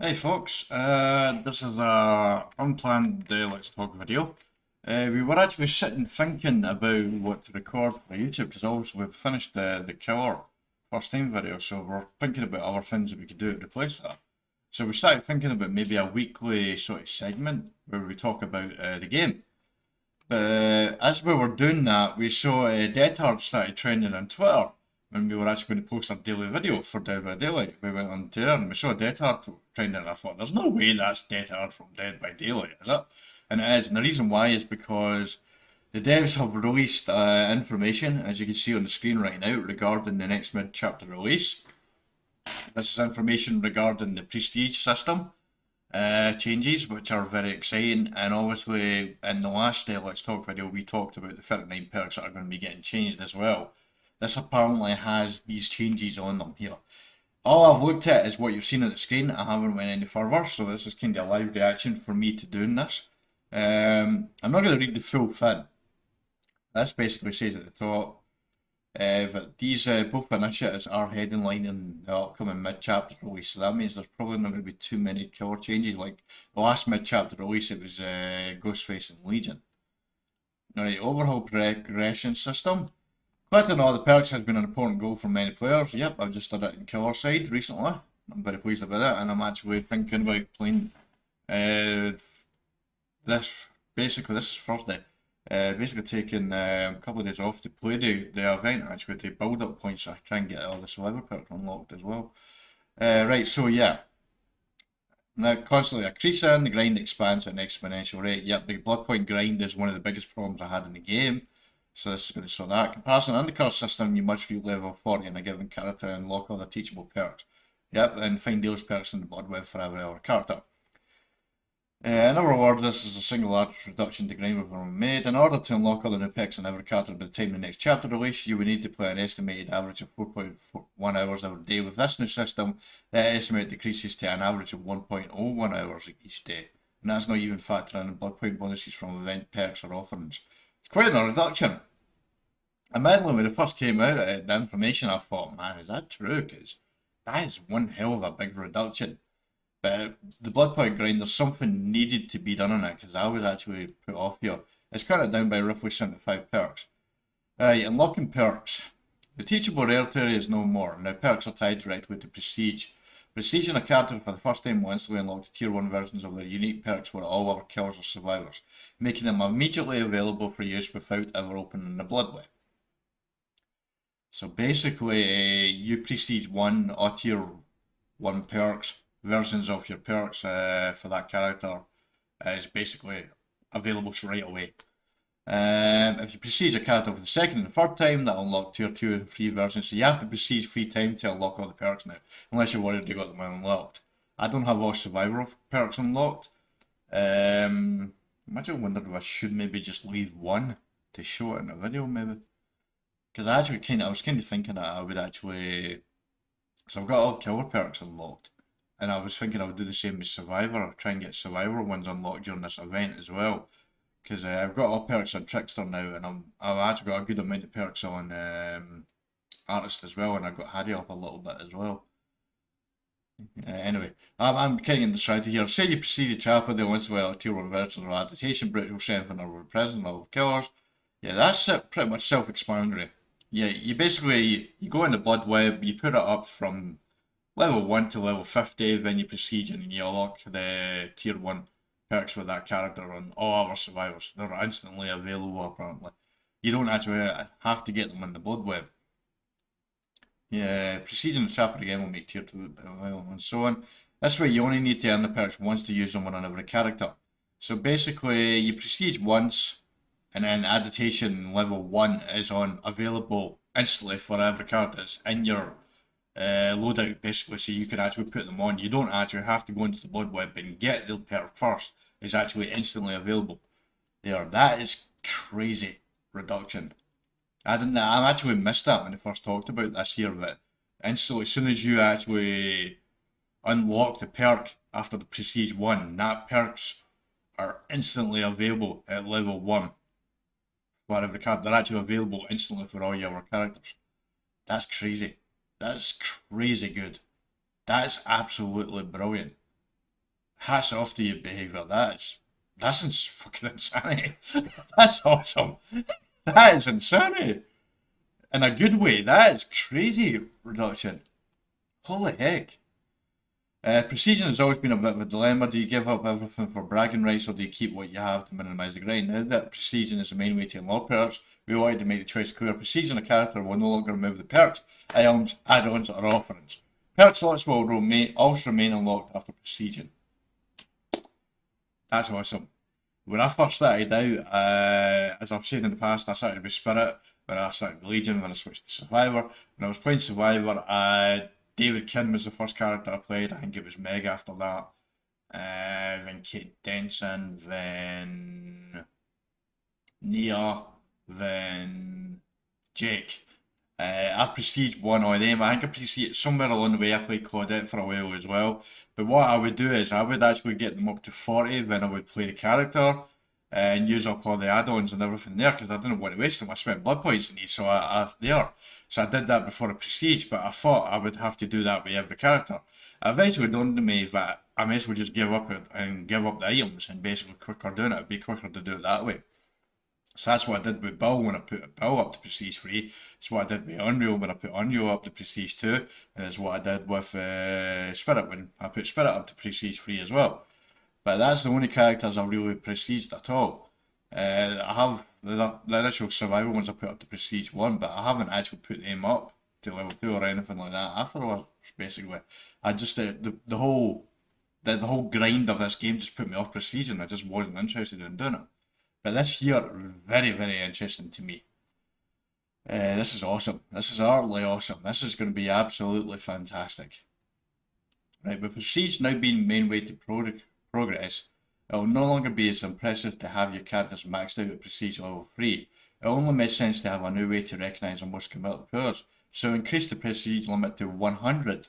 Hey folks, this is a unplanned Let's Talk video. We were actually sitting thinking about what to record for YouTube because obviously we've finished the killer first time video, so we're thinking about other things that we could do to replace that. So we started thinking about maybe a weekly sort of segment where we talk about the game. But as we were doing that, we saw Dead Hard started trending on Twitter when we were actually going to post our daily video for Dead by Daylight. We went on there and we saw Dead Hard trending, and I thought, there's no way that's Dead Hard from Dead by Daylight, is it? And it is, and the reason why is because the devs have released information, as you can see on the screen right now, regarding the next mid-chapter release. This is information regarding the prestige system changes, which are very exciting. And obviously, in the last Let's Talk video, we talked about the 39 perks that are going to be getting changed as well. This apparently has these changes on them here. All I've looked at is what you've seen on the screen. I haven't went any further, so this is kind of a live reaction for me to doing this. I'm not going to read the full thing. This basically says at the top that these both initiatives are headlining the upcoming mid-chapter release, so that means there's probably not going to be too many killer changes. Like the last mid-chapter release, it was Ghostface and Legion. Alright, overhaul progression system. Collecting all the perks has been an important goal for many players. Yep, I've just done it in killer side recently. I'm very pleased about it, and I'm actually thinking about playing this. Basically, this is first day. Basically taking a couple of days off to play the event, actually, to build up points so I try and get all the survivor perks unlocked as well. Right, so yeah. Now, constantly increasing, the grind expands at an exponential rate. Yep, the blood point grind is one of the biggest problems I had in the game. So this is going to sort that. Comparison and the curse system, you must reach level 40 in a given character and unlock all the teachable perks. Yep, and find those perks in the blood web for every other character. In other words, this is a single largest reduction to grind we've ever made. In order to unlock all the new perks in every character by the time the next chapter release, you would need to play an estimated average of 4.1 hours every day. With this new system, that estimate decreases to an average of 1.01 hours each day. And that's not even factoring in blood point bonuses from event perks or offerings. It's quite a reduction. Admittedly, when it first came out, the information, I thought, man, is that true? Because that is one hell of a big reduction. But the blood point grind, there's something needed to be done on it, because I was actually put off here. It's cut it down by roughly 75 perks. Right, unlocking perks. The teachable rarity is no more. Now perks are tied directly to prestige. Prestige in a character for the first time will instantly unlock the tier 1 versions of their unique perks for all other killers or survivors, making them immediately available for use without ever opening the blood web. So basically, you prestige 1 or tier 1 perks, versions of your perks for that character is basically available right away. If you prestige a character for the second and third time, that'll unlock tier 2 and 3 versions. So you have to prestige 3 times to unlock all the perks now, unless you're worried you got them unlocked. I don't have all survivor perks unlocked. I'm actually wondering if I should maybe just leave one to show it in a video, maybe. Because I was kind of thinking that I would actually, because I've got all killer perks unlocked, and I was thinking I would do the same as Survivor, try and get Survivor ones unlocked during this event as well. Because I've got all perks on Trickster now, and I've actually got a good amount of perks on Artist as well, and I've got Harry up a little bit as well. Anyway, I'm kind of in the strategy here. Say you proceed to trapper the once well tier 1 version of adaptation, brutal strength and present level killers. Yeah, that's it, pretty much self-explanatory. Yeah, you basically, you go in the blood web, you put it up from level 1 to level 50, then you proceed and you unlock the tier 1 perks with that character on all other survivors. They're instantly available apparently. You don't actually have to get them in the blood web. Yeah, proceeding the chapter again will make tier 2 available and so on. This way you only need to earn the perks once to use them on every character. So basically you prestige once, and then adaptation level 1 is on available instantly for every character. It's in your loadout basically, so you can actually put them on. You don't actually have to go into the blood web and get the perk first. It's actually instantly available. There, that is crazy reduction. I actually missed that when I first talked about this here, but instantly, as soon as you actually unlock the perk after the prestige 1, that perks are instantly available at level 1 for every card. They're actually available instantly for all your characters. That's crazy. That's crazy good. That's absolutely brilliant. hats off to your behaviour. That's fucking insanity. That's awesome. That is insanity. In a good way. That is crazy reduction. Holy heck. Precision has always been a bit of a dilemma. Do you give up everything for bragging rights, or do you keep what you have to minimise the grind? Now that precision is the main way to unlock perks, we wanted to make the choice clear. Precision, a character, will no longer remove the perks, items, add-ons, or offerings. Perk slots will also remain unlocked after precision. That's awesome. When I first started out, as I've said in the past, I started with Spirit, when I started with Legion, when I switched to Survivor. When I was playing Survivor, David Kin was the first character I played. I think it was Meg after that. Then Kate Denson, then Nia, then Jake. I've prestiged one of them. I think I prestiged somewhere along the way. I played Claudette for a while as well. But what I would do is I would actually get them up to 40, then I would play the character and use up all the add-ons and everything there because I didn't want to waste them. I spent blood points in these, so I did that before a prestige, but I thought I would have to do that with every character. It eventually dawned on me that I may as well just give up it and give up the items and basically quicker doing it. It'd be quicker to do it that way. So that's what I did with Bill when I put Bill up to Prestige 3. It's what I did with Unreal when I put Unreal up to Prestige 2. And it's what I did with Spirit when I put Spirit up to Prestige 3 as well. But that's the only characters I've really prestiged at all. I have the initial survival ones I put up to Prestige 1, but I haven't actually put them up to level 2 or anything like that afterwards, basically. I just, the whole grind of this game just put me off Prestige and I just wasn't interested in doing it. But this year, very, very interesting to me. This is awesome. This is utterly awesome. This is going to be absolutely fantastic. Right, with Prestige now being the main way to progress, it will no longer be as impressive to have your characters maxed out at Prestige level 3. It only makes sense to have a new way to recognise our most committed players. So increase the Prestige limit to 100.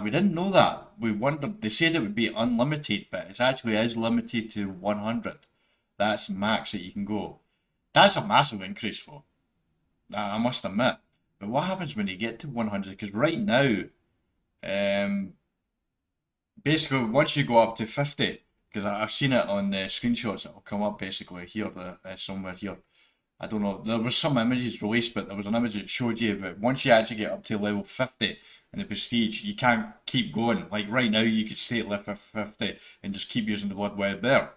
We didn't know that. We wondered, they said it would be unlimited, but it actually is limited to 100. That's max that you can go. That's a massive increase for, I must admit. But what happens when you get to 100? Because right now, basically once you go up to 50, because I've seen it on the screenshots that will come up basically here, somewhere here. I don't know, there was some images released, but there was an image that showed you that once you actually get up to level 50 in the Prestige, you can't keep going. Like right now, you could stay at level 50 and just keep using the Blood Web there.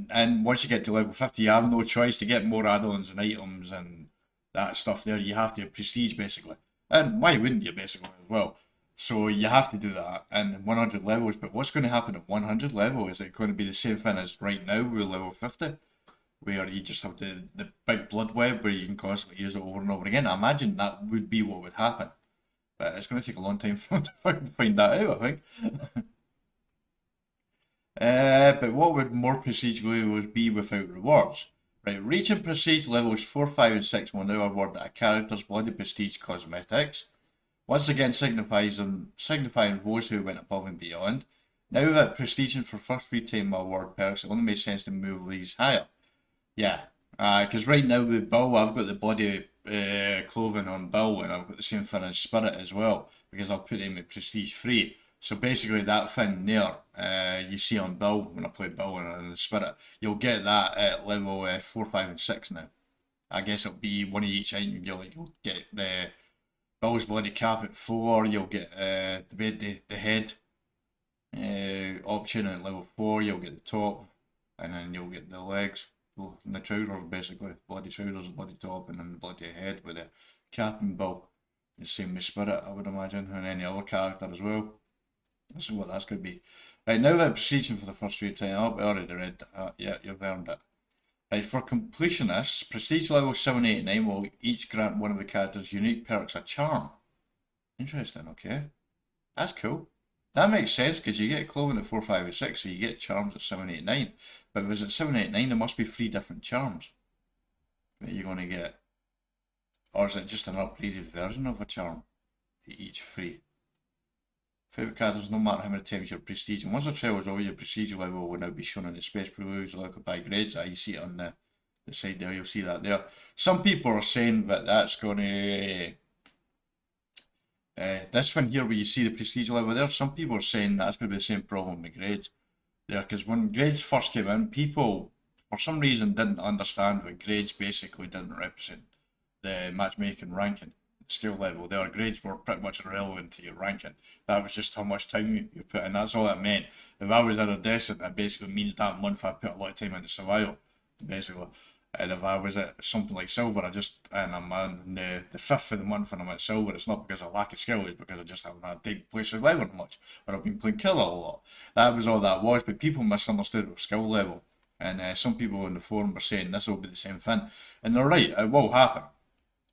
And once you get to level 50, you have no choice to get more add-ons and items and that stuff there. You have to have prestige, basically. And why wouldn't you, basically, as well? So you have to do that in 100 levels. But what's going to happen at 100 level? Is it going to be the same thing as right now with level 50? Where you just have the big blood web where you can constantly use it over and over again? I imagine that would be what would happen. But it's going to take a long time for them to find that out, I think. But what would more prestige levels be without rewards? Right, reaching prestige levels 4, 5 and 6 will now award a character's bloody prestige cosmetics. Once again signifying those who went above and beyond. Now that prestiging for first free time award perks, it only makes sense to move these higher. Yeah, because right now with Bill, I've got the bloody clothing on Bill and I've got the same thing as Spirit as well, because I've put him at prestige 3. So basically that thing there, you see on Bill, when I play Bill and the Spirit, you'll get that at level 4, 5 and 6 now. I guess it'll be one of each item. You'll get the Bill's bloody cap at 4, you'll get the head option at level 4, you'll get the top, and then you'll get the legs, and the trousers basically, bloody trousers, bloody top, and then the bloody head with the cap and Bill. The same with Spirit, I would imagine, and any other character as well. This is what that's going to be. Right, now that proceeding for the first free time, I already read that. Yeah, you've earned it. Right, for completionists, prestige level 7, 8 and 9 will each grant one of the character's unique perks a charm. Interesting, okay. That's cool. That makes sense because you get clothing at 4, 5 and 6, so you get charms at 7, 8 and 9. But if it's at 7, 8 and 9, there must be 3 different charms that you're going to get. Or is it just an upgraded version of a charm? Each 3. Favourite characters, no matter how many times your prestige. And once the trial is over, your prestige level will now be shown in the space previews look by grades. You see it on the side there, you'll see that there. Some people are saying that that's going to This one here where you see the prestige level there, some people are saying that's going to be the same problem with grades there, because when grades first came in, people for some reason didn't understand what grades basically didn't represent the matchmaking ranking skill level. Their grades were pretty much irrelevant to your ranking. That was just how much time you put in. That's all that meant. If I was iridescent, that basically means that month I put a lot of time into survival, basically. And if I was at something like silver, and I'm on the fifth of the month and I'm at silver, it's not because of lack of skill, it's because I just haven't had time to play survivor much, or I've been playing killer a lot. That was all that was, but people misunderstood it with skill level. And some people in the forum were saying this will be the same thing. And they're right, it will happen.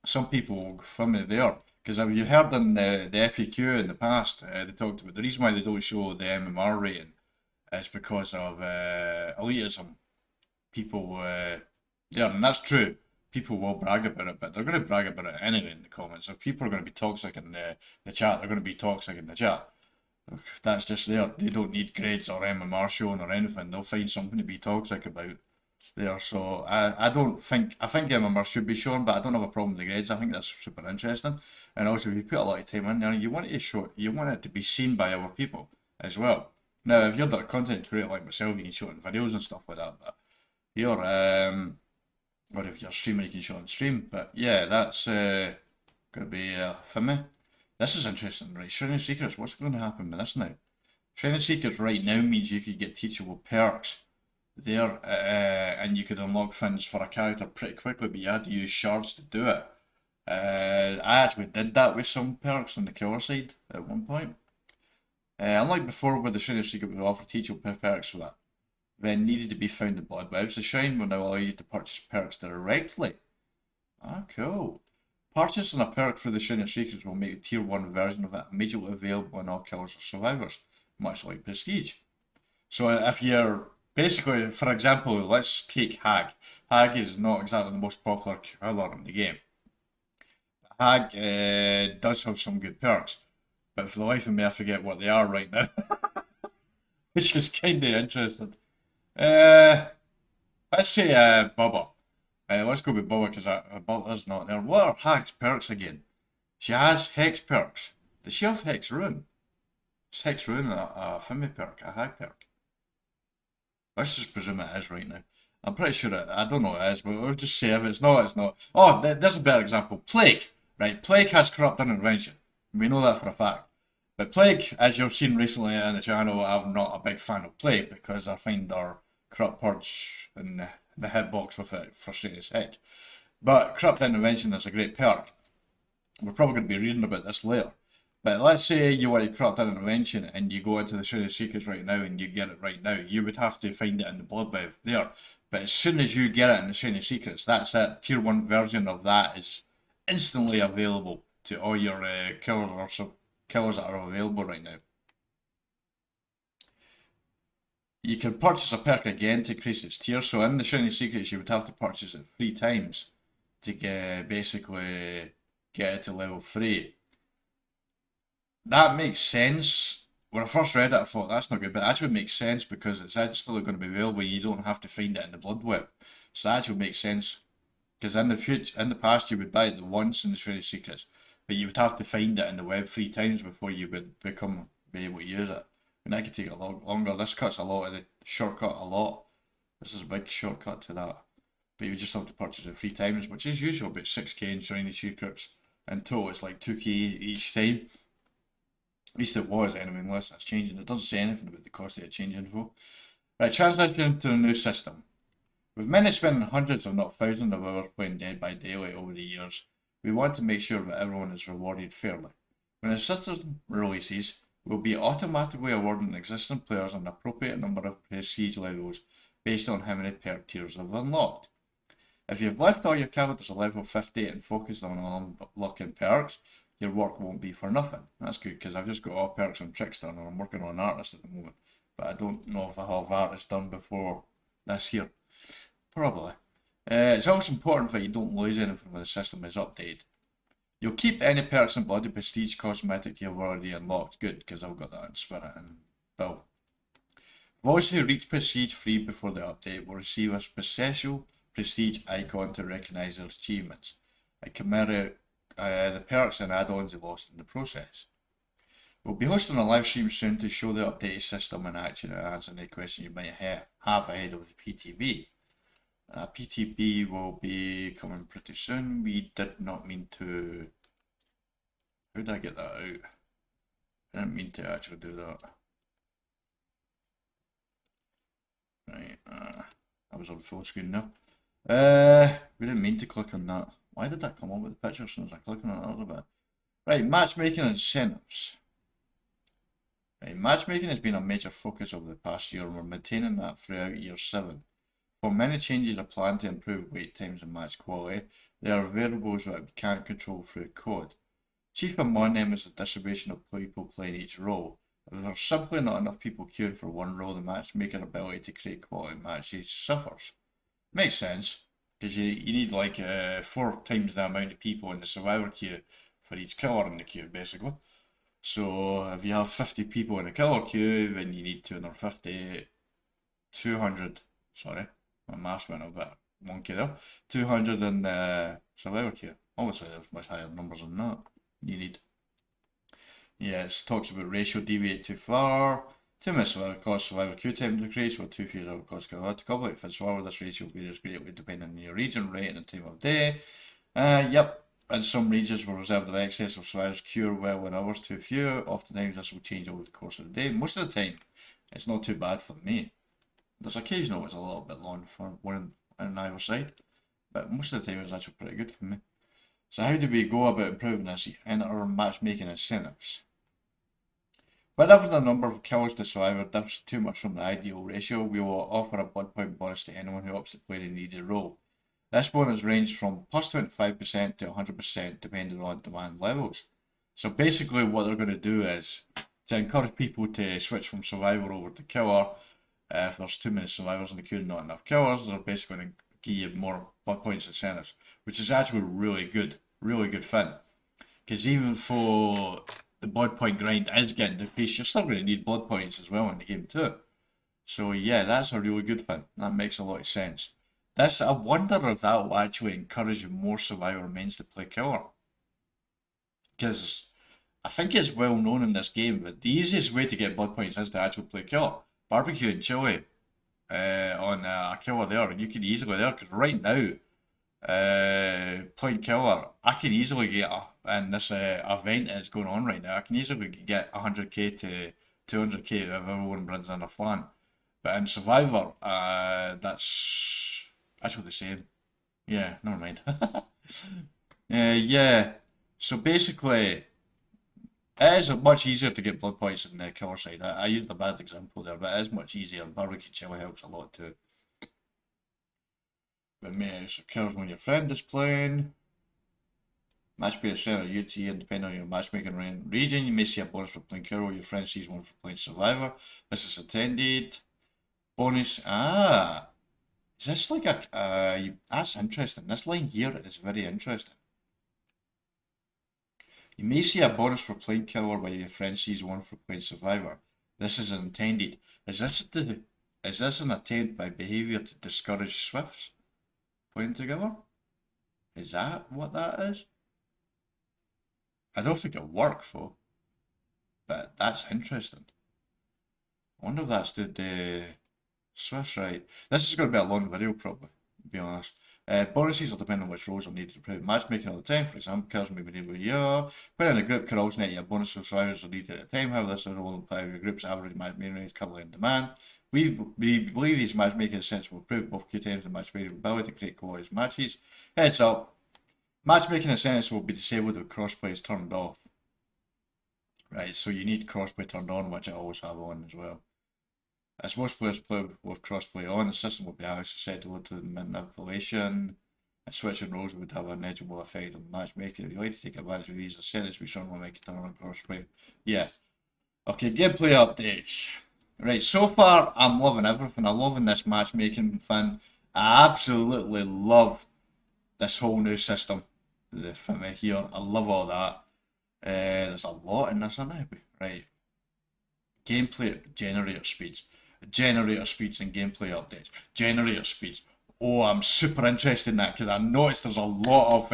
Some people will go from me there. Because if you heard in the FAQ in the past, they talked about the reason why they don't show the MMR rating is because of elitism. People there, and that's true. People will brag about it, but they're going to brag about it anyway in the comments. If people are going to be toxic in the chat, they're going to be toxic in the chat. That's just there. They don't need grades or MMR showing or anything. They'll find something to be toxic about there. So I don't think, I think MMR should be shown, but I don't have a problem with the grades. I think that's super interesting. And also, if you put a lot of time in there, you want it to show, you want it to be seen by other people as well. Now, if you're the content creator like myself, you can show it in videos and stuff like that. But you're or if you're a streamer, you can show it on stream. But yeah, that's going to be for me. This is interesting, right? Shredding Secrets, what's going to happen with this now? Shredding Secrets right now means you could get teachable perks there, and you could unlock things for a character pretty quickly, but you had to use shards to do it. I actually did that with some perks on the killer side at one point. Unlike before, where the Shredding Secret would offer teachable perks for that, then needed to be found in Blood Webs. The Shrine will now allow you to purchase perks directly. Ah, cool. Purchasing a perk through the Shredding Secrets will make a tier 1 version of it immediately available in all killers or survivors, much like Prestige. So if you're, basically, for example, let's take Hag. Hag is not exactly the most popular killer in the game. Hag does have some good perks, but for the life of me I forget what they are right now, which is kind of interesting. Let's say Bubba. Let's go with Bubba because Bubba's not there. What are Hag's perks again? She has Hex perks. Does she have Hex Rune? Is Hex Rune a Fimi perk, a Hag perk? Let's just presume it is right now. I'm pretty sure I don't know it is, but we'll just say if it's not, it's not. Oh, there's a better example. Plague. Right, Plague has Corrupt Intervention. We know that for a fact. But Plague, as you've seen recently on the channel, I'm not a big fan of Plague because I find our Corrupt Purge and the hitbox with it frustrating as heck. But Corrupt Intervention is a great perk. We're probably going to be reading about this later. But let's say you want to Corrupt Intervention and you go into the Shredding Secrets right now and you get it right now. You would have to find it in the Blood Web there. But as soon as you get it in the Shredding Secrets, that's it. Tier 1 version of that is instantly available to all your killers or killers that are available right now. You can purchase a perk again to increase its tier. So in the Shiny Secrets, you would have to purchase it 3 times to basically get it to level 3. That makes sense. When I first read it, I thought that's not good, but it actually makes sense because it's instantly going to be available. You don't have to find it in the Blood Web. So that actually makes sense. Because in the past, you would buy it once in the Shiny Secrets, but you would have to find it in the web 3 times before you would be able to use it. And that could take a lot longer. This cuts a lot of the shortcut a lot. This is a big shortcut to that. But you just have to purchase it 3 times, which is usually about 6k in Shiny Secrets. In total, it's like 2k each time. At least it was anyway, unless that's changing. It doesn't say anything about the cost of the change info. Right, transition to the new system. With many spending hundreds if not thousands of hours playing Dead by Daylight over the years, we want to make sure that everyone is rewarded fairly. When the system releases, we'll be automatically awarding existing players an appropriate number of prestige levels based on how many perk tiers they've unlocked. If you've left all your characters at level 50 and focused on unlocking perks, your work won't be for nothing. That's good because I've just got all perks on Trickster and I'm working on Artist at the moment, but I don't know if I have Artist done before this year. Probably. It's also important that you don't lose anything when the system is updated. You'll keep any perks and bloody prestige cosmetic you've already unlocked. Good, because I've got that in Spirit and Bill. Those who reach prestige 3 before the update will receive a special prestige icon to recognise their achievements. A the perks and add-ons they lost in the process. We'll be hosting a live stream soon to show the updated system in action and answer any question you might have ahead of the PTB. PTB will be coming pretty soon. We did not mean to... How did I get that out? I didn't mean to actually do that. Right, I was on full screen now. We didn't mean to click on that. Why did that come up with the picture as soon as I click on it a little bit? Right, matchmaking incentives. Right, matchmaking has been a major focus over the past year, and we're maintaining that throughout year 7. While many changes are planned to improve wait times and match quality, there are variables that we can't control through code. Chief among them is the distribution of people playing each role. If there are simply not enough people queuing for one role, the matchmaking ability to create quality matches suffers. Makes sense, because you need like 4 times the amount of people in the survivor queue for each killer in the queue, basically. So if you have 50 people in the killer queue, then you need 250, 200, sorry, my maths went a bit wonky there, 200 in the survivor queue. Obviously there's much higher numbers than that you need. Yes, talks about ratio deviate too far. 2 minutes will cause survivor queue time to decrease, while 2 fears will cause killer to complete. For survivor, this ratio varies greatly depending on your region, rate, and time of day. Yep, in some regions will reserve the excess of survivors queue well, in others too few. Oftentimes this will change over the course of the day. Most of the time, it's not too bad for me. There's occasional it's a little bit long for one on either side, but most of the time it's actually pretty good for me. So how do we go about improving this? Enter our matchmaking incentives. Whenever the number of kills to survivor differs too much from the ideal ratio, we will offer a blood point bonus to anyone who opts to play the needed role. This bonus ranges from plus 25% to 100% depending on demand levels. So basically what they're going to do is to encourage people to switch from survivor over to killer. If there's too many survivors in the queue and not enough killers, they're basically going to give you more blood points incentives, which is actually really good thing. Because even for the blood point grind is getting decreased, you're still going to need blood points as well in the game too. So yeah, that's a really good thing. That makes a lot of sense. This, I wonder if that will actually encourage more survivor mains to play killer. Because I think it's well known in this game that the easiest way to get blood points is to actually play killer. Barbecue and chili on a killer there, and you can easily there, because right now, playing killer, I can easily get, in this event that's going on right now, I can easily get 100k to 200k if everyone brings in a flan. But in Survivor, that's actually the same. Yeah, never mind. Yeah, so basically, it is much easier to get blood points in the killer side. I used a bad example there, but it is much easier. Barbecue chili helps a lot too. But it occurs when your friend is playing. Match player center UT, and depending on your matchmaking region, you may see a bonus for playing killer, while your friend sees one for playing survivor. This is attended. Bonus. Is this like a that's interesting. This line here is very interesting. You may see a bonus for playing killer while your friend sees one for playing survivor. This is intended. Is this an attempt by behaviour to discourage Swifts playing together? Is that what that is? I don't think it worked though, but that's interesting. I wonder if that's the Swifts right. This is going to be a long video probably, to be honest. Bonuses will depend on which roles are needed to improve matchmaking all the time. For example, kills may be needed every year. When in a group can alternate a bonus for survivors are needed at a time. However, this will apply to your group's average matchmaking rates currently in demand. We believe these matchmaking incentives will improve both queue times and matchmaking ability to create quality matches. Heads up, matchmaking incentives will be disabled if crossplay is turned off. Right, so you need crossplay turned on, which I always have on as well. As most players play with crossplay on, the system will be highly susceptible to manipulation, and switching roles would have a negligible effect on matchmaking. If you like to take advantage of these incentives, we certainly make it turn on crossplay. Yeah. Okay, gameplay updates. Right, so far I'm loving everything. I'm loving this matchmaking thing. I absolutely love this whole new system. The thing here, I love all that. There's a lot in this, isn't there? Right. Gameplay generator speeds. Generator speeds and gameplay updates. Generator speeds. Oh, I'm super interested in that because I noticed there's a lot of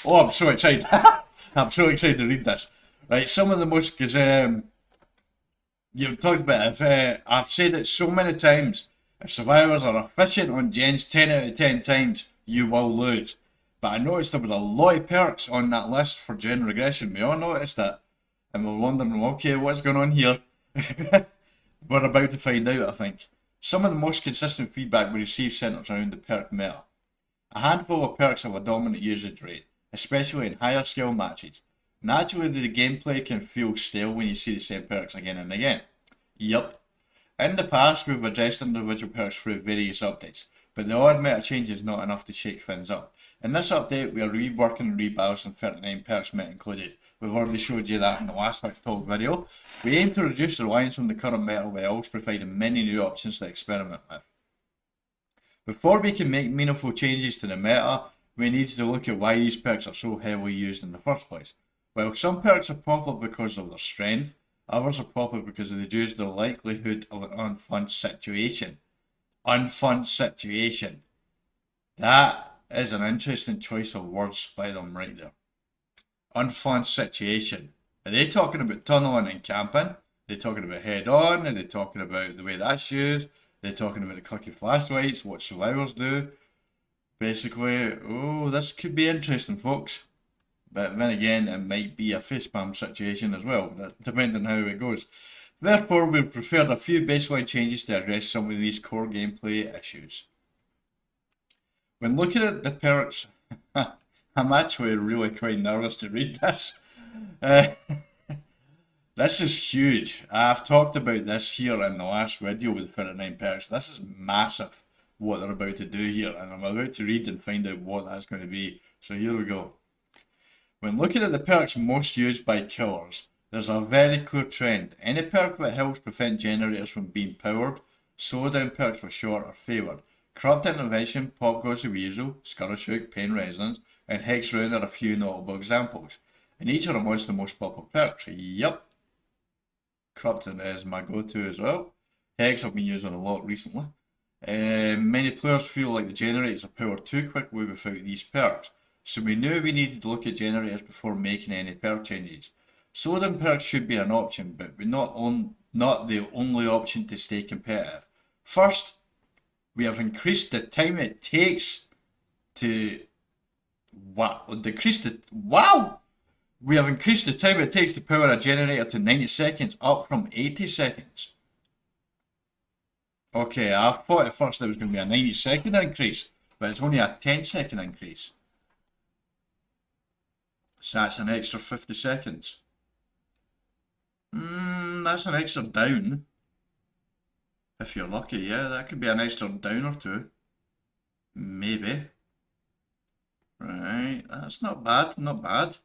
Oh, I'm so excited. I'm so excited to read this. Right, some of the most, because you've talked about it, I've said it so many times, if survivors are efficient on gens 10 out of 10 times, you will lose. But I noticed there was a lot of perks on that list for gen regression. We all noticed it. And we're wondering, okay, what's going on here? We're about to find out, I think. Some of the most consistent feedback we receive centres around the perk meta. A handful of perks have a dominant usage rate, especially in higher skill matches. Naturally, the gameplay can feel stale when you see the same perks again and again. Yup. In the past, we've addressed individual perks through various updates, but the odd meta change is not enough to shake things up. In this update, we are reworking and rebalancing 39 perks meta included. We've already showed you that in the last Talk video. We aim to reduce the reliance on the current meta while also providing many new options to experiment with. Before we can make meaningful changes to the meta, we need to look at why these perks are so heavily used in the first place. While some perks are popular because of their strength, others are popular because they reduce the likelihood of an unfun situation. Unfun situation. That is an interesting choice of words by them right there. Unfun situation. Are they talking about tunneling and camping? Are they talking about head on? Are they talking about the way that's used? They're talking about the clicky flashlights, what survivors do. Basically, oh, this could be interesting, folks. But then again, it might be a facepalm situation as well, depending on how it goes. Therefore, we've prepared a few baseline changes to address some of these core gameplay issues. When looking at the perks, I'm actually really quite nervous to read this. This is huge. I've talked about this here in the last video with 39 perks. This is massive what they're about to do here, and I'm about to read and find out what that's going to be. So here we go. When looking at the perks most used by killers, there's a very clear trend. Any perk that helps prevent generators from being powered, slow down perks for short, are favoured. Corrupt Intervention, Pop Goes the Weasel, Scurrashook, Pain Resonance, and Hex Round are a few notable examples. And each are amongst the most popular perks. Yup. Corrupting is my go-to as well. Hex I've been using a lot recently. Many players feel like the generators are powered too quickly without these perks, so we knew we needed to look at generators before making any perk changes. Slow down perks should be an option, but not the only option to stay competitive. First, we have increased the time it takes to... We have increased the time it takes to power a generator to 90 seconds, up from 80 seconds. Okay, I thought at first it was going to be a 90-second increase, but it's only a 10-second increase. So that's an extra 50 seconds. That's an extra down. If you're lucky, yeah, that could be an extra down or two. Maybe. Right, that's not bad, not bad.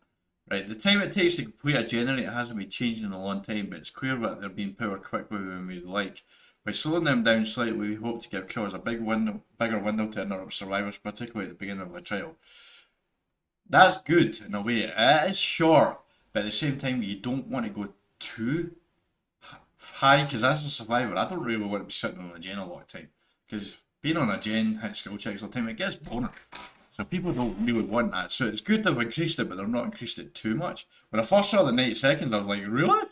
Right, the time it takes to complete a generator hasn't been changing in a long time, but it's clear that they're being powered quickly when we'd like. By slowing them down slightly, we hope to give killers a bigger window to interrupt survivors, particularly at the beginning of the trial. That's good in a way. It is short, but at the same time, you don't want to go too high, because as a survivor, I don't really want to be sitting on a gen a lot of time, because being on a gen, hit skill checks all the time, it gets boring. So people don't really want that. So it's good they've increased it, but they've not increased it too much. When I first saw the 90 seconds, I was like, really?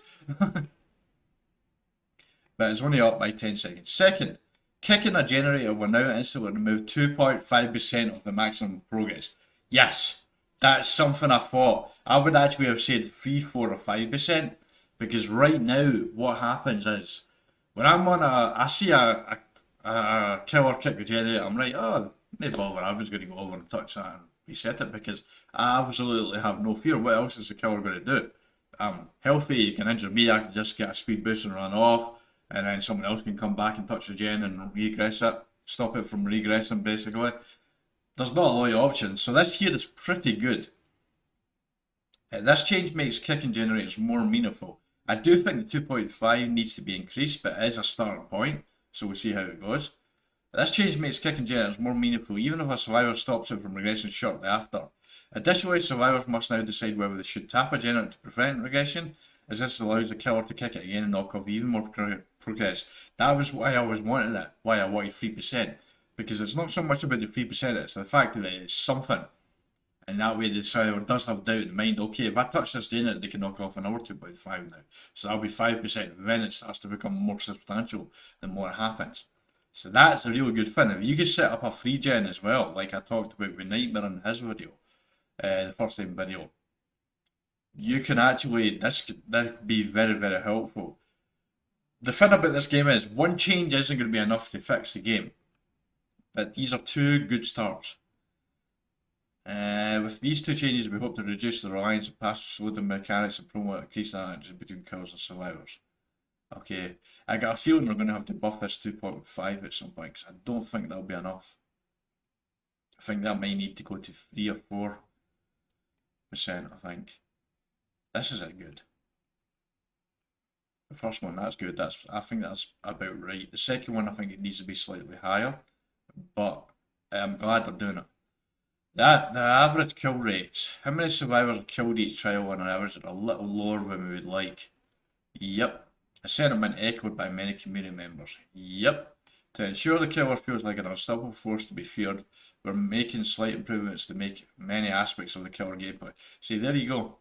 But it's only up by 10 seconds. Second, kicking a generator will now instantly remove 2.5% of the maximum progress. Yes, that's something I thought. I would actually have said 3, 4 or 5%, because right now what happens is, when I'm on I see a killer kick a generator, I'm like, oh, no bother, I'm just going to go over and touch that and reset it, because I absolutely have no fear. What else is the killer going to do? I'm healthy, you can injure me, I can just get a speed boost and run off, and then someone else can come back and touch the gen and regress it, stop it from regressing basically. There's not a lot of options, so this here is pretty good. This change makes kicking generators more meaningful. I do think the 2.5 needs to be increased, but it is a starting point, so we'll see how it goes. This change makes kicking generators more meaningful, even if a survivor stops it from regressing shortly after. Additionally, survivors must now decide whether they should tap a generator to prevent regression, as this allows the killer to kick it again and knock off even more progress. That was why I always wanted it, why I wanted 3%, because it's not so much about the 3%, it's the fact that it's something. And that way the survivor does have doubt in the mind, okay, if I touch this generator, they can knock off another 2.5 now. So that'll be 5%. Then it starts to become more substantial the more it happens. So that's a really good thing. If you could set up a free gen as well, like I talked about with Nightmare in his video, the first time video, you can actually, that could be very, very helpful. The thing about this game is, one change isn't going to be enough to fix the game. But these are two good starts. With these two changes, we hope to reduce the reliance on past slow-down mechanics and promote increased interaction between killers and survivors. Okay, I got a feeling we're going to have to buff this 2.5 at some point, because I don't think that'll be enough. I think that might need to go to 3 or 4%, I think. This is it good. The first one, that's good. I think that's about right. The second one, I think it needs to be slightly higher, but I'm glad they're doing it. The average kill rates. How many survivors are killed each trial on average are a little lower than we would like. Yep. A sentiment echoed by many community members. Yep. To ensure the killer feels like an unstoppable force to be feared, we're making slight improvements to make many aspects of the killer gameplay. See, there you go.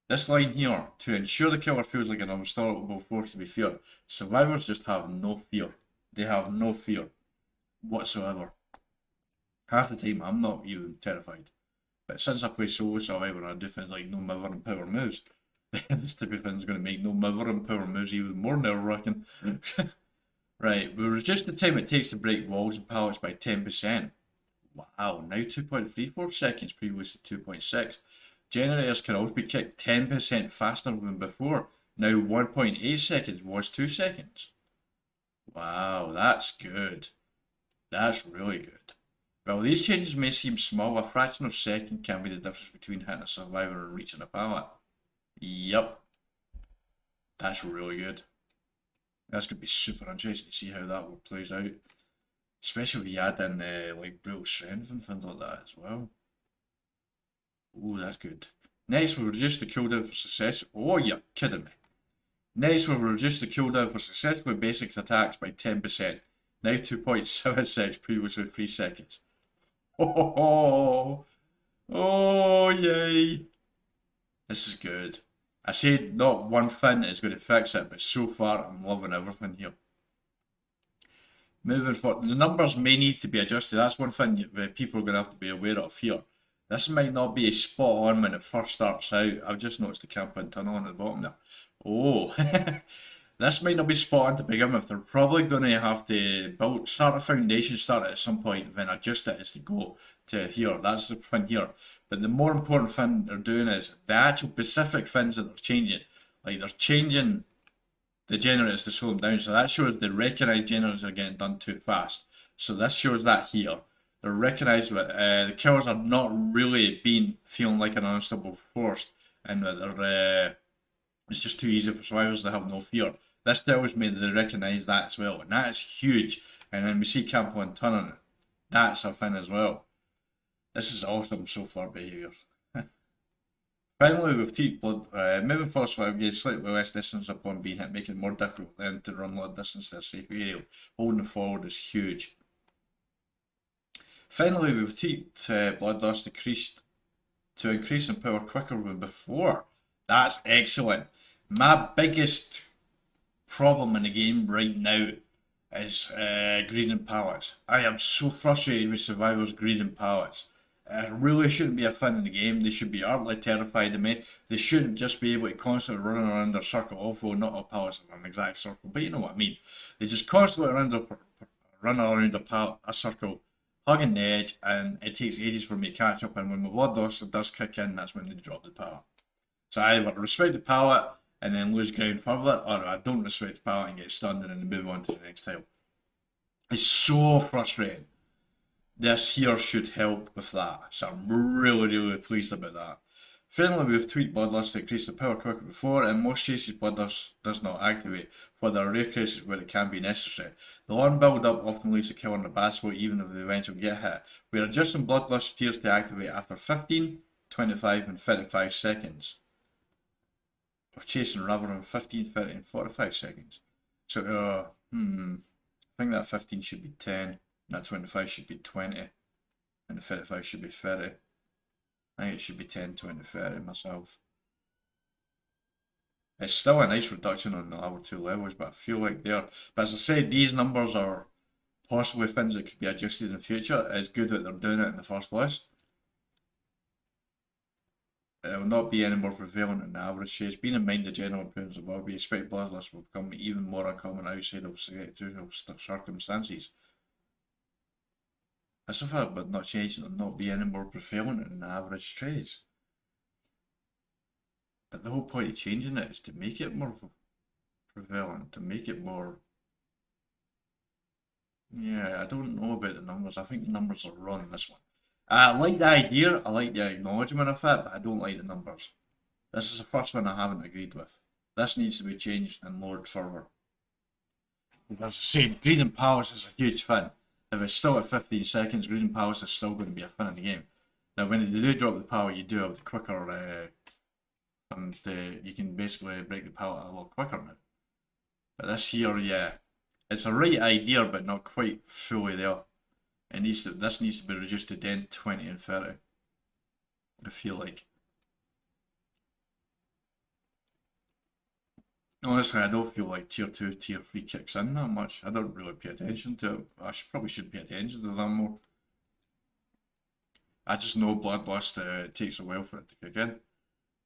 This line here, to ensure the killer feels like an unstoppable force to be feared. Survivors just have no fear. They have no fear whatsoever. Half the time I'm not even terrified. But since I play solo survivor, I do things like no miver and power moves. This type of thing is going to make no miver and power moves even more nerve-wracking. Right, we'll reduce the time it takes to break walls and pallets by 10%. Wow, now 2.34 seconds, previously 2.6. Generators can also be kicked 10% faster than before. Now 1.8 seconds was 2 seconds. Wow, that's good. That's really good. While these changes may seem small, a fraction of a second can be the difference between hitting a survivor and reaching a pallet. Yep. That's really good. That's going to be super interesting to see how that plays out. Especially if you add in like brutal strength and things like that as well. Ooh, that's good. Next, we'll reduce the cooldown for success. Oh, you're kidding me. Next, we'll reduce the cooldown for successful basic attacks by 10%. Now 2.76, previously 3 seconds. Oh, oh, yay. This is good. I said not one thing is going to fix it, but so far I'm loving everything here. Moving forward, the numbers may need to be adjusted. That's one thing people are going to have to be aware of here. This might not be spot on when it first starts out. I've just noticed the camp tunnel on the bottom there. Oh, this might not be spot on to begin with. They're probably going to have to start a foundation, start it at some point, then adjust it as they go to here. That's the thing here. But the more important thing they're doing is the actual specific things that they're changing. Like they're changing the generators to slow them down. So that shows the recognized generators are getting done too fast. So this shows that here. They're recognized that the killers are not really feeling like an unstoppable force, and that they're it's just too easy for survivors to have no fear. This tells me that they recognise that as well, and that is huge. And then we see Campo and Tunnon. That's a thing as well. This is awesome so far behaviour. Finally, with Teeth Blood, moving forward will gain slightly less distance upon being hit, making it more difficult for them to run long distance to a safe area. Holding forward is huge. Finally, with Teeth Bloodlust to increase in power quicker than before. That's excellent. My biggest problem in the game right now is greeding pallets. I am so frustrated with survivors greeding pallets. It really shouldn't be a thing in the game. They should be utterly terrified of me. They shouldn't just be able to constantly run around their circle, although not all pallets are an exact circle, but you know what I mean. They just constantly run around a circle, hugging the edge, and it takes ages for me to catch up, and when my bloodlust does kick in, that's when they drop the pallet. So I either respect the pallet and then lose ground further, or I don't respect the pallet and get stunned and then move on to the next tile. It's so frustrating. This here should help with that, so I'm really pleased about that. Finally, we've tweaked Bloodlust to increase the power quicker before. In most cases, Bloodlust does not activate, for there are rare cases where it can be necessary. The long build up often leaves the killer in the bad spot even if they eventually get hit. We are adjusting Bloodlust tiers to activate after 15, 25 and 35 seconds of chasing rather than 15, 30 and 45 seconds. So, I think that 15 should be 10, and that 25 should be 20, and the 35 should be 30. think it should be 10, 20, 30 myself. It's still a nice reduction on the level 2 levels, but I feel like they're... But as I said, these numbers are possibly things that could be adjusted in the future. It's good that they're doing it in the first place. It will not be any more prevalent in the average shades. Being in mind the general appearance of we expect bloodlust will become even more uncommon outside of usual circumstances. As if it would not change, it will not be any more prevalent in the average trades. But the whole point of changing it is to make it more prevalent, to make it more... Yeah, I don't know about the numbers. I think the numbers are wrong in this one. I like the idea, I like the acknowledgement of it, but I don't like the numbers. This is the first one I haven't agreed with. This needs to be changed and lowered further. As I said, Greed Palace is a huge fin. If it's still at 15 seconds, Greed Palace is still going to be a fin in the game. Now when you do drop the power, you do have the quicker, and you can basically break the pallet a lot quicker now. But this here, yeah, it's a right idea, but not quite fully there. This needs to be reduced to 10, 20 and 30. I feel like. Honestly, I don't feel like tier 2, tier 3 kicks in that much. I don't really pay attention to it. Probably should pay attention to them more. I just know Bloodlust takes a while for it to kick in.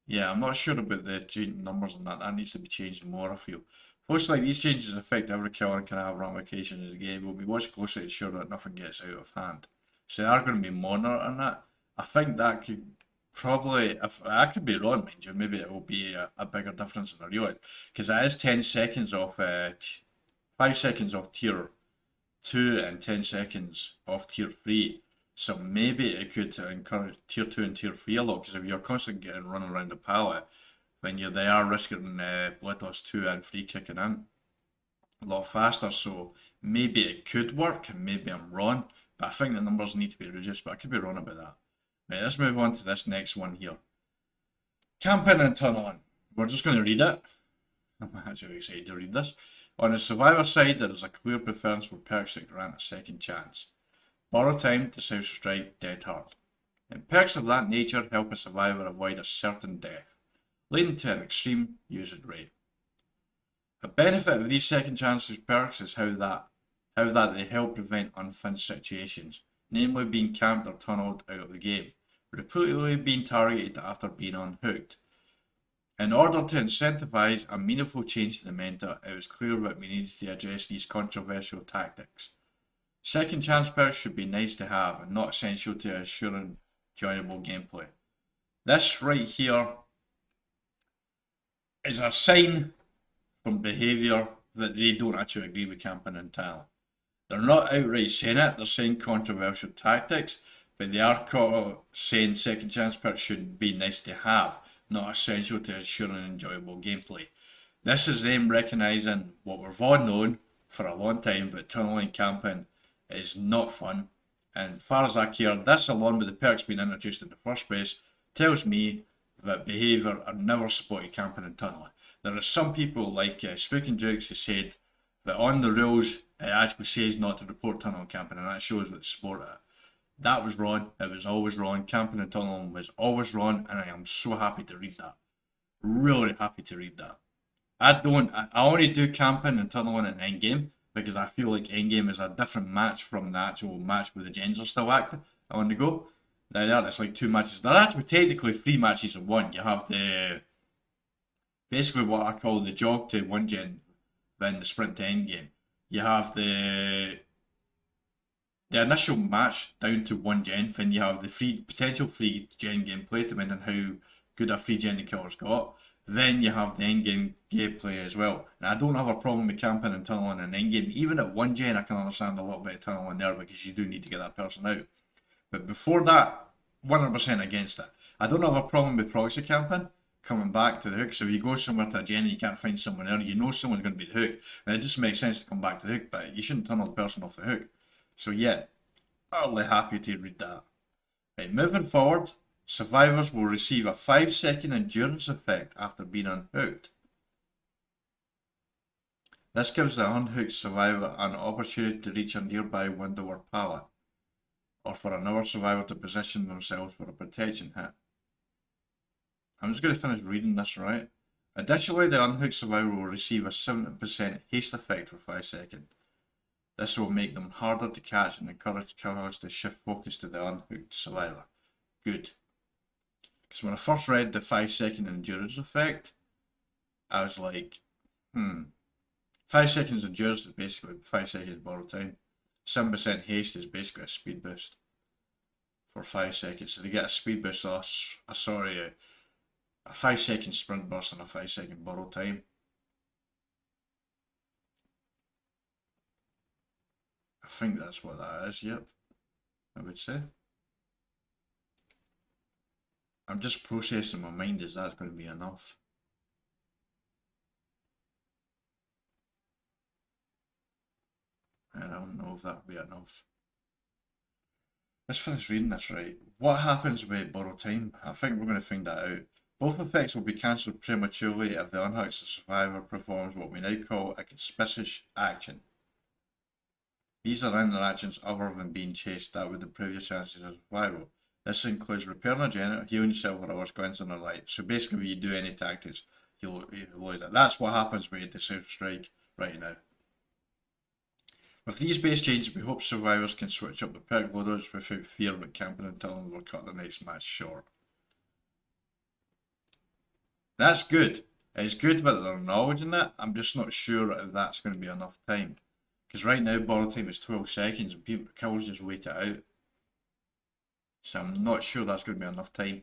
Yeah, I'm not sure about the changing numbers and that. That needs to be changed more, I feel. Looks like these changes affect every kill and can have ramifications in the game. We'll be watching closely to ensure that nothing gets out of hand. So they are going to be monitoring that. I think that could probably, if I could be wrong, mind you, maybe it will be a bigger difference in the real life. Because it is 10 seconds off, 5 seconds off tier 2 and 10 seconds off tier 3. So maybe it could encourage tier 2 and tier 3 a lot, because if you're constantly getting running around the pallet, then they are risking Bloodlust 2 and 3 kicking in a lot faster. So maybe it could work, and maybe I'm wrong, but I think the numbers need to be reduced, but I could be wrong about that. Right, let's move on to this next one here. Camping and tunneling. We're just going to read it. I'm actually excited to read this. On the survivor side, there is a clear preference for perks that grant a second chance. Borrow time, decisive strike, dead hard. And perks of that nature help a survivor avoid a certain death, leading to an extreme usage rate. A benefit of these second chances perks is how that they help prevent unfun situations, namely being camped or tunneled out of the game, repeatedly being targeted after being unhooked. In order to incentivize a meaningful change to the meta, it was clear that we needed to address these controversial tactics. Second chance perks should be nice to have and not essential to ensuring enjoyable gameplay. This right here is a sign from behaviour that they don't actually agree with camping and tunneling. They're not outright saying it, they're saying controversial tactics, but they are saying second chance perks should be nice to have, not essential to ensuring enjoyable gameplay. This is them recognising what we've all known for a long time, that tunneling camping is not fun. And as far as I care, this along with the perks being introduced in the first place tells me that behaviour are never supported camping and tunneling. There are some people like Spook and Jukes who said that on the rules it actually says not to report tunneling camping, and that shows that they support it. That was wrong. It was always wrong. Camping and tunneling was always wrong, and I am so happy to read that. Really happy to read that. I only do camping and tunneling in endgame, because I feel like endgame is a different match from the actual match where the gens are still active on the go. There, it's like 2 matches. They're actually technically 3 matches in one. You have basically what I call the jog to 1 gen, then the sprint to endgame. You have the initial match down to 1 gen, then you have the potential 3 gen gameplay, depending on how good a 3 gen the killer's got. Then you have the endgame gameplay as well. And I don't have a problem with camping and tunneling in endgame. Even at 1 gen I can understand a little bit of tunneling there, because you do need to get that person out. But before that, 100% against it. I don't have a problem with proxy camping, coming back to the hook. So if you go somewhere to a gen and you can't find someone there, you know someone's going to be the hook. And it just makes sense to come back to the hook, but you shouldn't tunnel the person off the hook. So yeah, utterly happy to read that. Right, moving forward, survivors will receive a 5-second endurance effect after being unhooked. This gives the unhooked survivor an opportunity to reach a nearby window or pallet, or for another survivor to position themselves for a protection hit. I'm just going to finish reading this, right? Additionally, the unhooked survivor will receive a 70% haste effect for 5 seconds. This will make them harder to catch and encourage killers to shift focus to the unhooked survivor. Good. Because when I first read the 5-second endurance effect, I was like, 5 seconds endurance is basically 5 seconds borrowed time. 7% haste is basically a speed boost for 5 seconds. So they get a speed boost, a 5-second sprint burst and a 5-second borrowed time. I think that's what that is, yep, I would say. I'm just processing my mind, is that going to be enough? I don't know if that would be enough. Let's finish reading this, right. What happens with borrowed time? I think we're going to find that out. Both effects will be cancelled prematurely if the unhooked survivor performs what we now call a conspicuous action. These are interactions other than being chased that would improve your chances of survival. This includes repairing a generator, healing yourself, or hours, going on a light. So basically, when you do any tactics, you'll lose it. That's what happens with the Safe Strike right now. With these base changes, we hope survivors can switch up the perk loaders without fear of it camping until we'll cut the next match short. That's good. It's good that they're acknowledging that. I'm just not sure if that's going to be enough time. Because right now, borrow time is 12 seconds and killers just wait it out. So I'm not sure that's going to be enough time.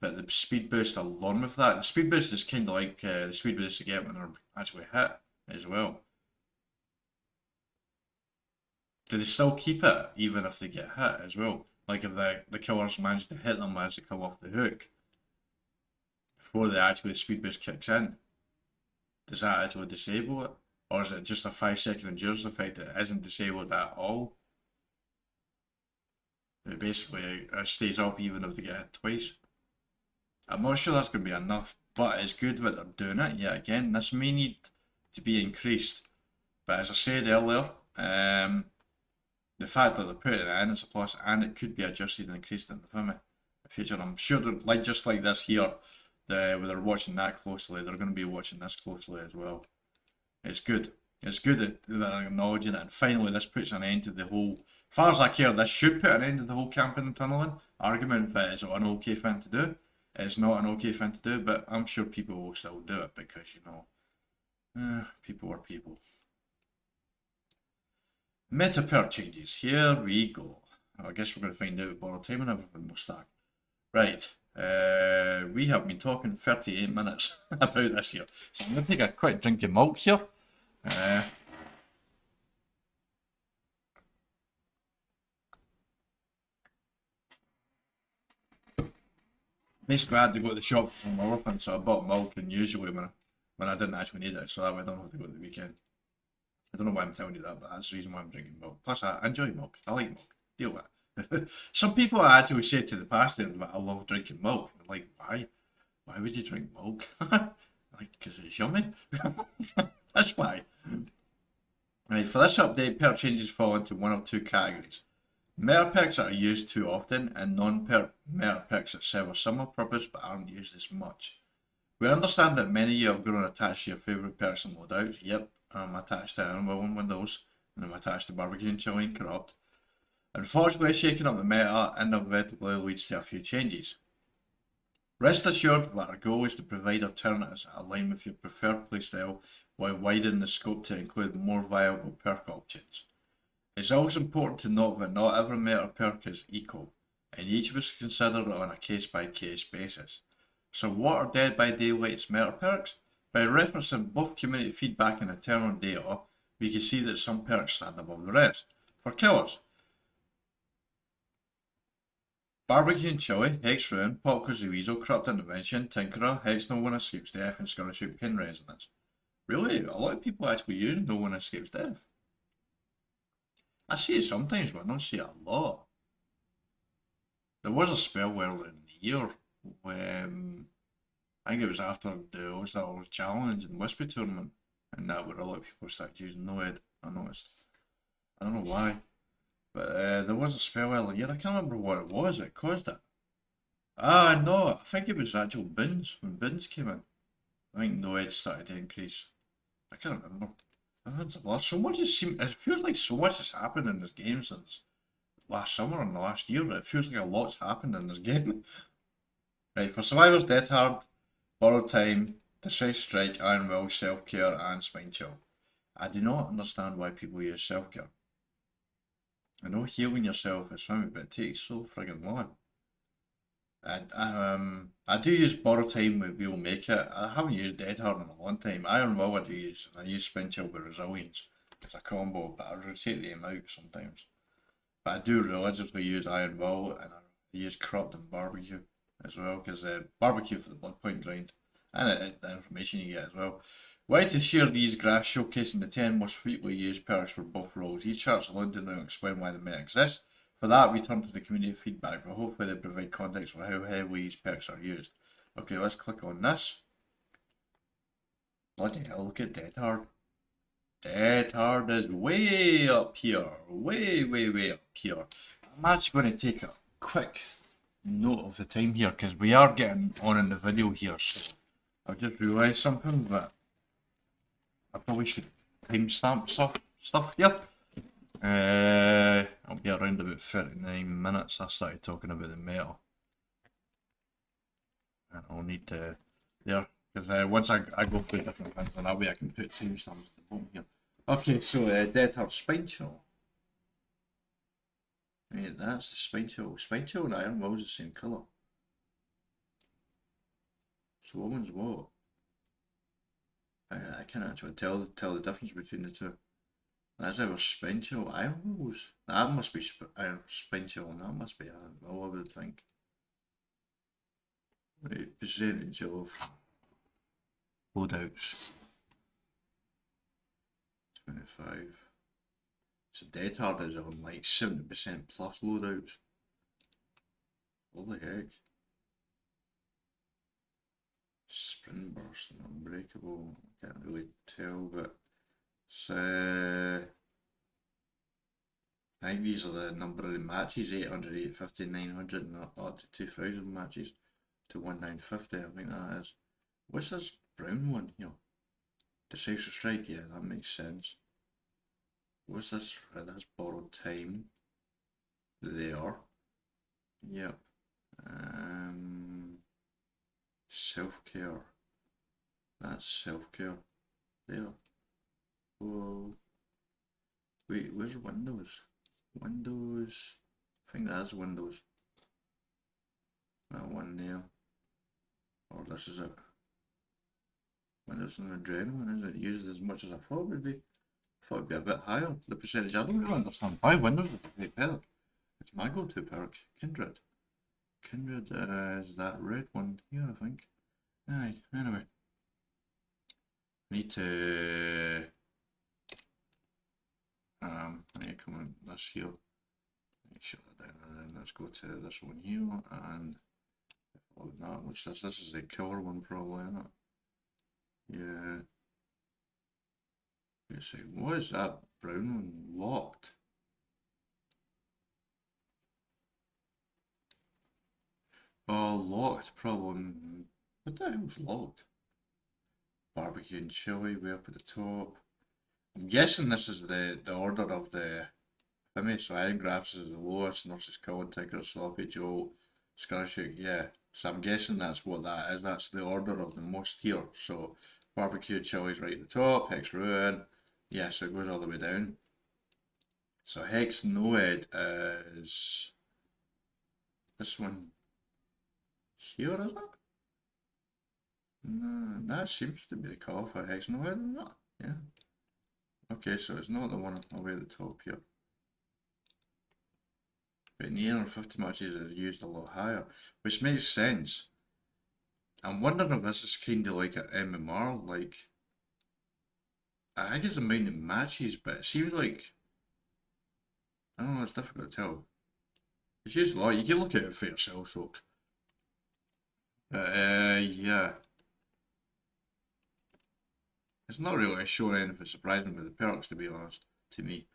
But the speed boost along with that, the speed boost is kind of like the speed boost you get when they're actually hit as well. Do they still keep it even if they get hit as well? Like if the killers manage to hit them as they come off the hook before the speed boost kicks in, does that actually disable it? Or is it just a 5-second endurance effect that isn't disabled at all? It basically stays up even if they get hit twice. I'm not sure that's going to be enough, but it's good that they're doing it. Yeah, again, this may need to be increased. But as I said earlier, the fact that they're putting it in is a plus, and it could be adjusted and increased in the future. I'm sure they're just like this here, where they're watching that closely, they're going to be watching this closely as well. It's good. It's good that they're acknowledging it, and finally this puts an end to the whole, as far as I care, this should put an end to the whole camping and tunneling argument that it's an okay thing to do. It's not an okay thing to do, but I'm sure people will still do it because, you know, people are people. Meta perk changes. Here we go. I guess we're going to find out borrowed time and everything will start. Right. We have been talking 38 minutes about this here. So I'm going to take a quick drink of milk here. Basically, I had to go to the shop for my orphan, so I bought milk, and usually when I didn't actually need it, so that way I don't have to go at the weekend. I don't know why I'm telling you that, but that's the reason why I'm drinking milk. Plus, I enjoy milk. I like milk. Deal with it. Some people I actually say to the past that I love drinking milk. I'm like, why? Why would you drink milk? Like, because it's yummy. That's why. Right, for this update, perk changes fall into one of two categories. Meta perks that are used too often, and non-perk meta perks that serve a similar purpose but aren't used as much. We understand that many of you have grown attached to your favourite perks and loadouts. Yep, I'm attached to Animal and Windows, and I'm attached to Barbecue and Chili and Corrupt. Unfortunately, shaking up the meta inevitably leads to a few changes. Rest assured that our goal is to provide alternatives that align with your preferred playstyle while widening the scope to include more viable perk options. It's also important to note that not every meta perk is equal, and each was considered on a case-by-case basis. So what are Dead by Daylight's meta perks? By referencing both community feedback and internal data, we can see that some perks stand above the rest. For killers, Barbecue and Chili, Hex Ruin, Popcor's the Weasel, Corrupt Intervention, Tinkerer, Hex No One Escapes Death, and Scholarship Pin Resonance. Really? A lot of people actually use No One Escapes Death. I see it sometimes, but I don't see it a lot. There was a spell earlier in the year when I think it was after the All-Star Challenge and Whisper Tournament, and that where a lot of people started using No-Ed, I noticed. I don't know why, but there was a spell earlier. I can't remember what it was that caused it. Ah, no, I think it was actual bins, when bins came in. I think no edge started to increase. I can't remember. I've had a lot. So much it feels like so much has happened in this game since last summer and the last year. It feels like a lot's happened in this game. Right, for survivors, Dead Hard, Borrowed Time, Decisive Strike, Iron Will, Self Care, and Spine Chill. I do not understand why people use self care. I know healing yourself is something, but it takes so friggin' long. I do use Borrow Time with We'll Make It. I haven't used Dead Hard in a long time. Iron Will I do use, and I use Spin Chill with Resilience as a combo, but I rotate them out sometimes. But I do religiously use Iron Will, and I use Corrupt and Barbecue as well, because Barbecue for the blood point grind, and the information you get as well. Wanted to share these graphs showcasing the 10 most frequently used perks for both roles. Each chart's alone to now explain why they may exist. For that, we turn to the community feedback, but hopefully they provide context for how heavily these perks are used. Okay, let's click on this. Bloody hell, look at Dead Hard. Dead Hard is way up here. Way up here. I'm actually going to take a quick note of the time here, because we are getting on in the video here, so I've just realised something that I probably should timestamp stuff here. I'll be around about 39 minutes. I started talking about the meta. And I'll need to, there, because once I go through different things, and that way I can put timestamps at the bottom here. Okay, so Dead Heart Spine Chill. Right, that's the Spine Chill. Spine Chill and Iron Will is the same colour. So what one's what? I can't actually tell the difference between the two. That's our Spine Chill. Iron Wills. That must be Iron Spine Chill, and that must be Iron Will, I would think. Right, percentage of loadouts. 25. So Dead Hard is on like 70% plus loadouts. Holy heck. Sprint Burst and Unbreakable. Can't really tell, but it's, I think these are the number of the matches, 800, 850, 900 and up to 2000 matches to 1950, I think that is. What's this brown one here? Decisive Strike, yeah, that makes sense. What's this? That's Borrowed Time. There. Yep. Self-care. That's self-care. There. Whoa. Wait, where's Windows? Windows. I think that's Windows. That one there. Or this is it. Windows and Adrenaline isn't used as much as I thought it would be. I thought it would be a bit higher, the percentage. I don't really understand why Windows is a great perk. It's my go-to perk. Kindred. Kindred is that red one here, I think. Aye, anyway. I need to come on this here. Shut that down, and then let's go to this one here, and follow that. Which this is the killer one probably, isn't it? Yeah. Wait a second, what is that brown one? Locked. Oh, locked problem. What the hell's locked? Barbecue and chili way up at the top. I'm guessing this is the order of the Fimmy, so Iron Grafts is the lowest, Nurse's Killing, Tinker, Sloppy Joe, Scarshake, yeah. So I'm guessing that's what that is. That's the order of the most here. So Barbecue Chili's right at the top, Hex Ruin, yeah, so it goes all the way down. So Hex Noed is this one here, is it? No, that seems to be the call for Hex Noed, isn't it? Yeah. Okay, so it's not the one away at the top here. But near 50 matches are used a lot higher, which makes sense. I'm wondering if this is kind of like an MMR, like, I think it's the amount of matches, but it seems like, I don't know, it's difficult to tell. It's used a lot, you can look at it for yourself, folks. Yeah. It's not really showing anything surprising with the perks, to be honest, to me.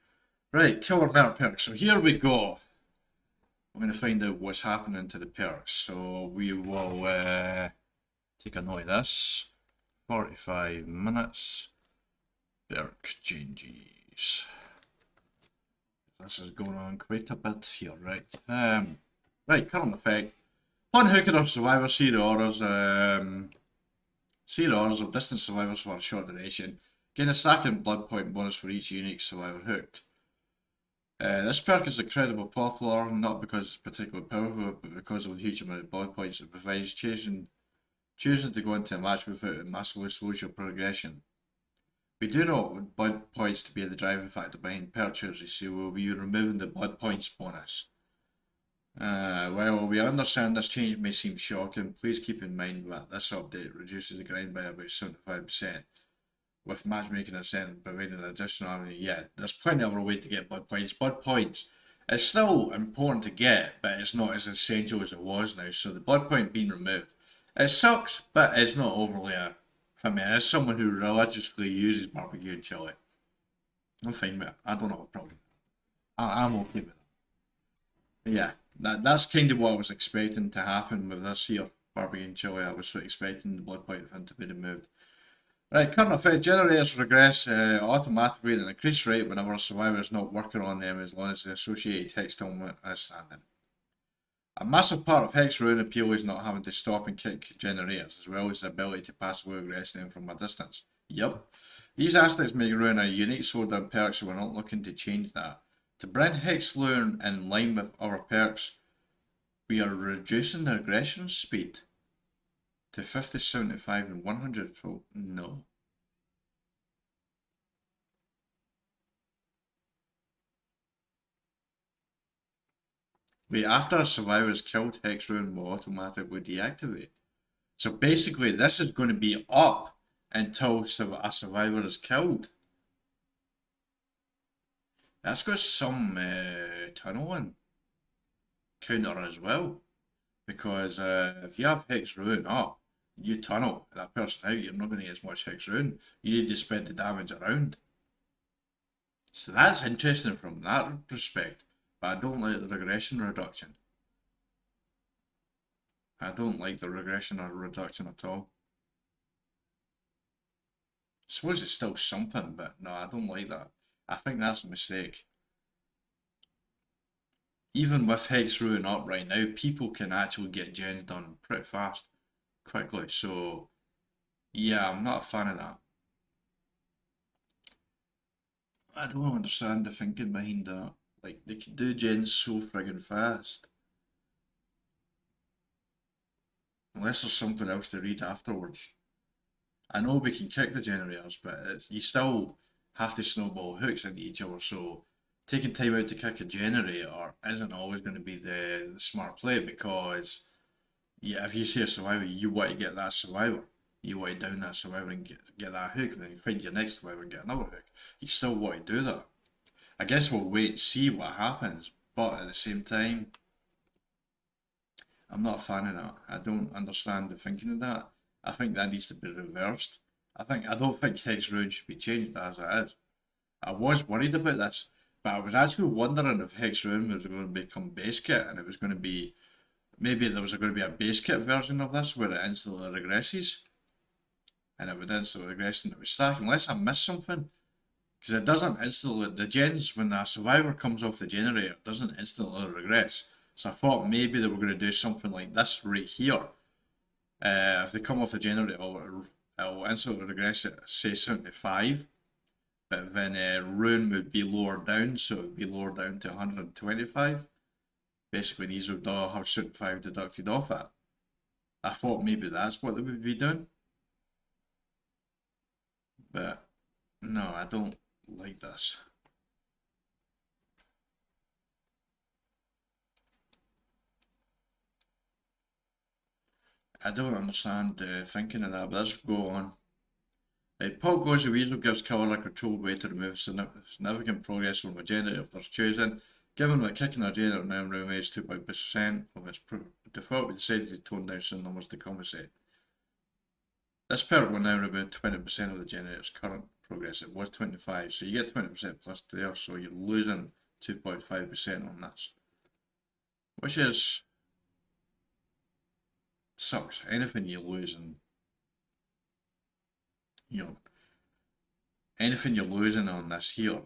Right, killer meta perks, so here we go. I'm going to find out what's happening to the perks. So we will take a note of this. 45 minutes. Perk changes. This is going on quite a bit here, right? Right, current effect. One hooker of survivors, see the orders. See the orders of distant survivors for a short duration. Gain a second blood point bonus for each unique survivor hooked. This perk is incredibly popular, not because it's particularly powerful, but because of the huge amount of blood points it provides. Choosing to go into a match without it massively slows your progression. We do not want blood points to be the driving factor behind purchases, so we'll be removing the blood points bonus. While we understand this change may seem shocking, please keep in mind that this update reduces the grind by about 75%. With matchmaking incentive providing an additional avenue, yeah, there's plenty of other way to get blood points. Blood points, it's still important to get, but it's not as essential as it was now, so the blood point being removed, it sucks, but it's not overly for me, as someone who religiously uses barbecue and chili, I'm fine with it. I don't have a problem. I'm okay with it. Yeah, that's kind of what I was expecting to happen with this here barbecue and chili. I was expecting the blood point event to be removed. Right, current effect generators regress automatically at an increased rate whenever a survivor is not working on them as long as the associated text element is standing. A massive part of Hex Ruin appeal is not having to stop and kick generators, as well as the ability to passively regress them from a distance. Yup. These aspects make Ruin a unique slowdown perk, so we're not looking to change that. To bring Hex Ruin in line with our perks, we are reducing the regression speed to 50, 75 and 100. No. Wait, after a survivor is killed, Hex Ruin will automatically deactivate. So basically this is going to be up until a survivor is killed. That's got some tunneling counter as well. Because if you have Hex Ruin up, you tunnel that person out, you're not going to get as much Hex Ruin. You need to spread the damage around. So that's interesting from that respect. But I don't like the regression reduction. I don't like the regression or reduction at all. I suppose it's still something, but no, I don't like that. I think that's a mistake. Even with Hex Ruin up right now, people can actually get gens done pretty fast, quickly. So, yeah, I'm not a fan of that. I don't understand the thinking behind that. Like, they can do gens so friggin' fast. Unless there's something else to read afterwards. I know we can kick the generators, but you still have to snowball hooks into each other, so taking time out to kick a generator isn't always going to be the smart play because, yeah, if you see a survivor, you want to get that survivor. You want to down that survivor and get that hook, and then you find your next survivor and get another hook. You still want to do that. I guess we'll wait and see what happens, but at the same time, I'm not a fan of that. I don't understand the thinking of that. I think that needs to be reversed. I don't think Hex Ruin should be changed as it is. I was worried about this, but I was actually wondering if Hex Ruin was going to become base kit and it was going to be maybe there was going to be a base kit version of this where it instantly regresses and it would instantly regress and it would stack unless I missed something. Because it doesn't instantly, the gens, when a survivor comes off the generator, it doesn't instantly regress. So I thought maybe they were going to do something like this right here. If they come off the generator, it'll instantly regress at say 75. But then Rune would be lower down, so it would be lower down to 125. Basically, these would all have 75 deducted off that. I thought maybe that's what they would be doing. But no, I don't like this. I don't understand the thinking of that, but let's go on. Perk goes the Weasel gives killer a controlled way to remove significant progress from a generator if there's chosen. Given that kicking a generator now removes 2% of its default, we decided to tone down some numbers to compensate. This perk will now remove 20% of the generator's current progress. It was 25, so you get 20% plus there, so you're losing 2.5% on this. which is sucks. Anything you lose, and you know, anything you're losing on this here.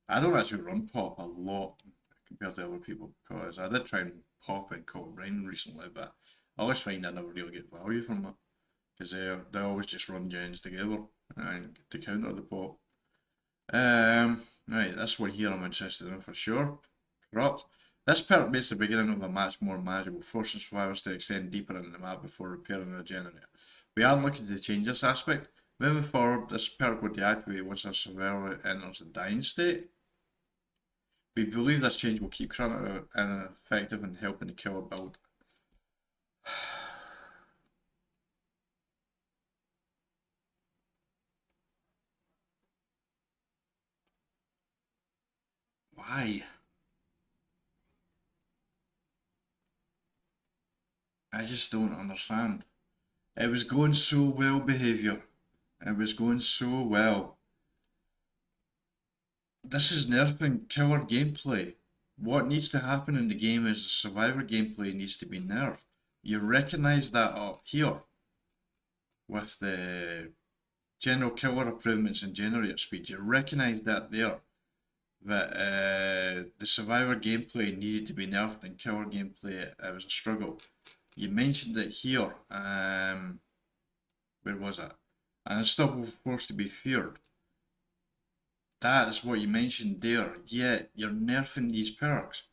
I don't actually run pop a lot compared to other people because I did try and pop and call Brian recently, but I always find I never really get value from it because they always just run gens together and to counter the pop. Right, this one here I'm interested in for sure. Corrupt. This perk makes the beginning of a match more manageable, forcing survivors to extend deeper into the map before repairing a generator. We are looking to change this aspect. Moving forward, this perk will deactivate once a survivor enters a dying state. We believe this change will keep current effective in helping the killer build. Why? I just don't understand. It was going so well, behaviour. It was going so well. This is nerfing killer gameplay. What needs to happen in the game is the survivor gameplay needs to be nerfed. You recognise that up here with the general killer improvements and generator speed. You recognise that there. That the survivor gameplay needed to be nerfed and killer gameplay it was a struggle. You mentioned it here. Where was it? An unstoppable force to be feared. That is what you mentioned there. Yet you're nerfing these perks.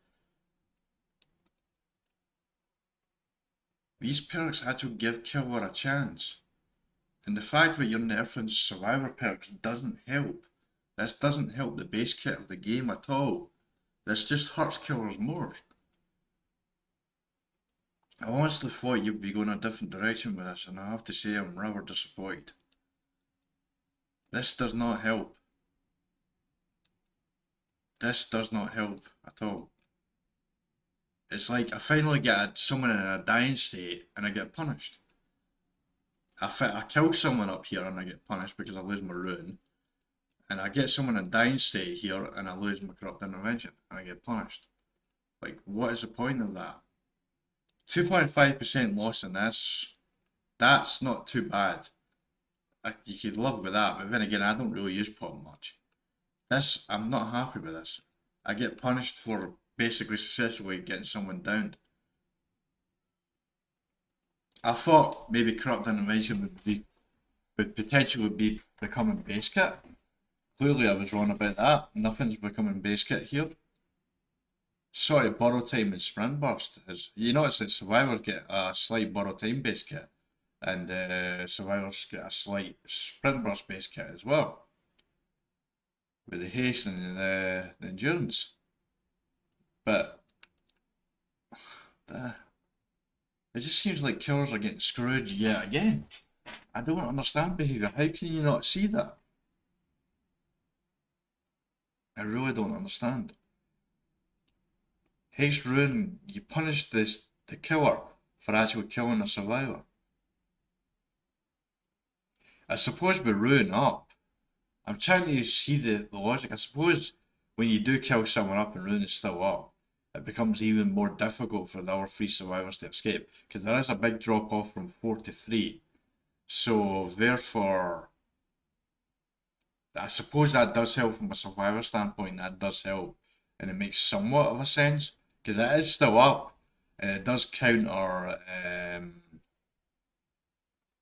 These perks actually give killer a chance. And the fact that you're nerfing survivor perks doesn't help. This doesn't help the base kit of the game at all. This just hurts killers more. I honestly thought you'd be going a different direction with this, and I have to say I'm rather disappointed. This does not help. This does not help at all. It's like I finally get someone in a dying state and I get punished. I kill someone up here and I get punished because I lose my rune. And I get someone in a dying state here and I lose my corrupt intervention and I get punished. Like, what is the point of that? 2.5% loss in this, that's not too bad. You could live with that, but then again, I don't really use pop much. This, I'm not happy with this. I get punished for basically successfully getting someone downed. I thought maybe corrupt intervention would potentially be becoming base kit. Clearly I was wrong about that. Nothing's becoming base kit here. Sorry, borrow time and sprint burst. You notice that survivors get a slight borrow time base kit, and survivors get a slight sprint burst base kit as well, with the haste and the endurance. But it just seems like killers are getting screwed yet again. I don't understand behaviour. How can you not see that? I really don't understand. Haste Rune, you punish the killer for actually killing a survivor. I suppose with Rune up, I'm trying to see the logic. I suppose when you do kill someone up and Rune is still up, it becomes even more difficult for the other 3 survivors to escape, because there is a big drop off from 4 to 3. So therefore, I suppose that does help from a survivor standpoint, that does help. And it makes somewhat of a sense, because it is still up, and it does counter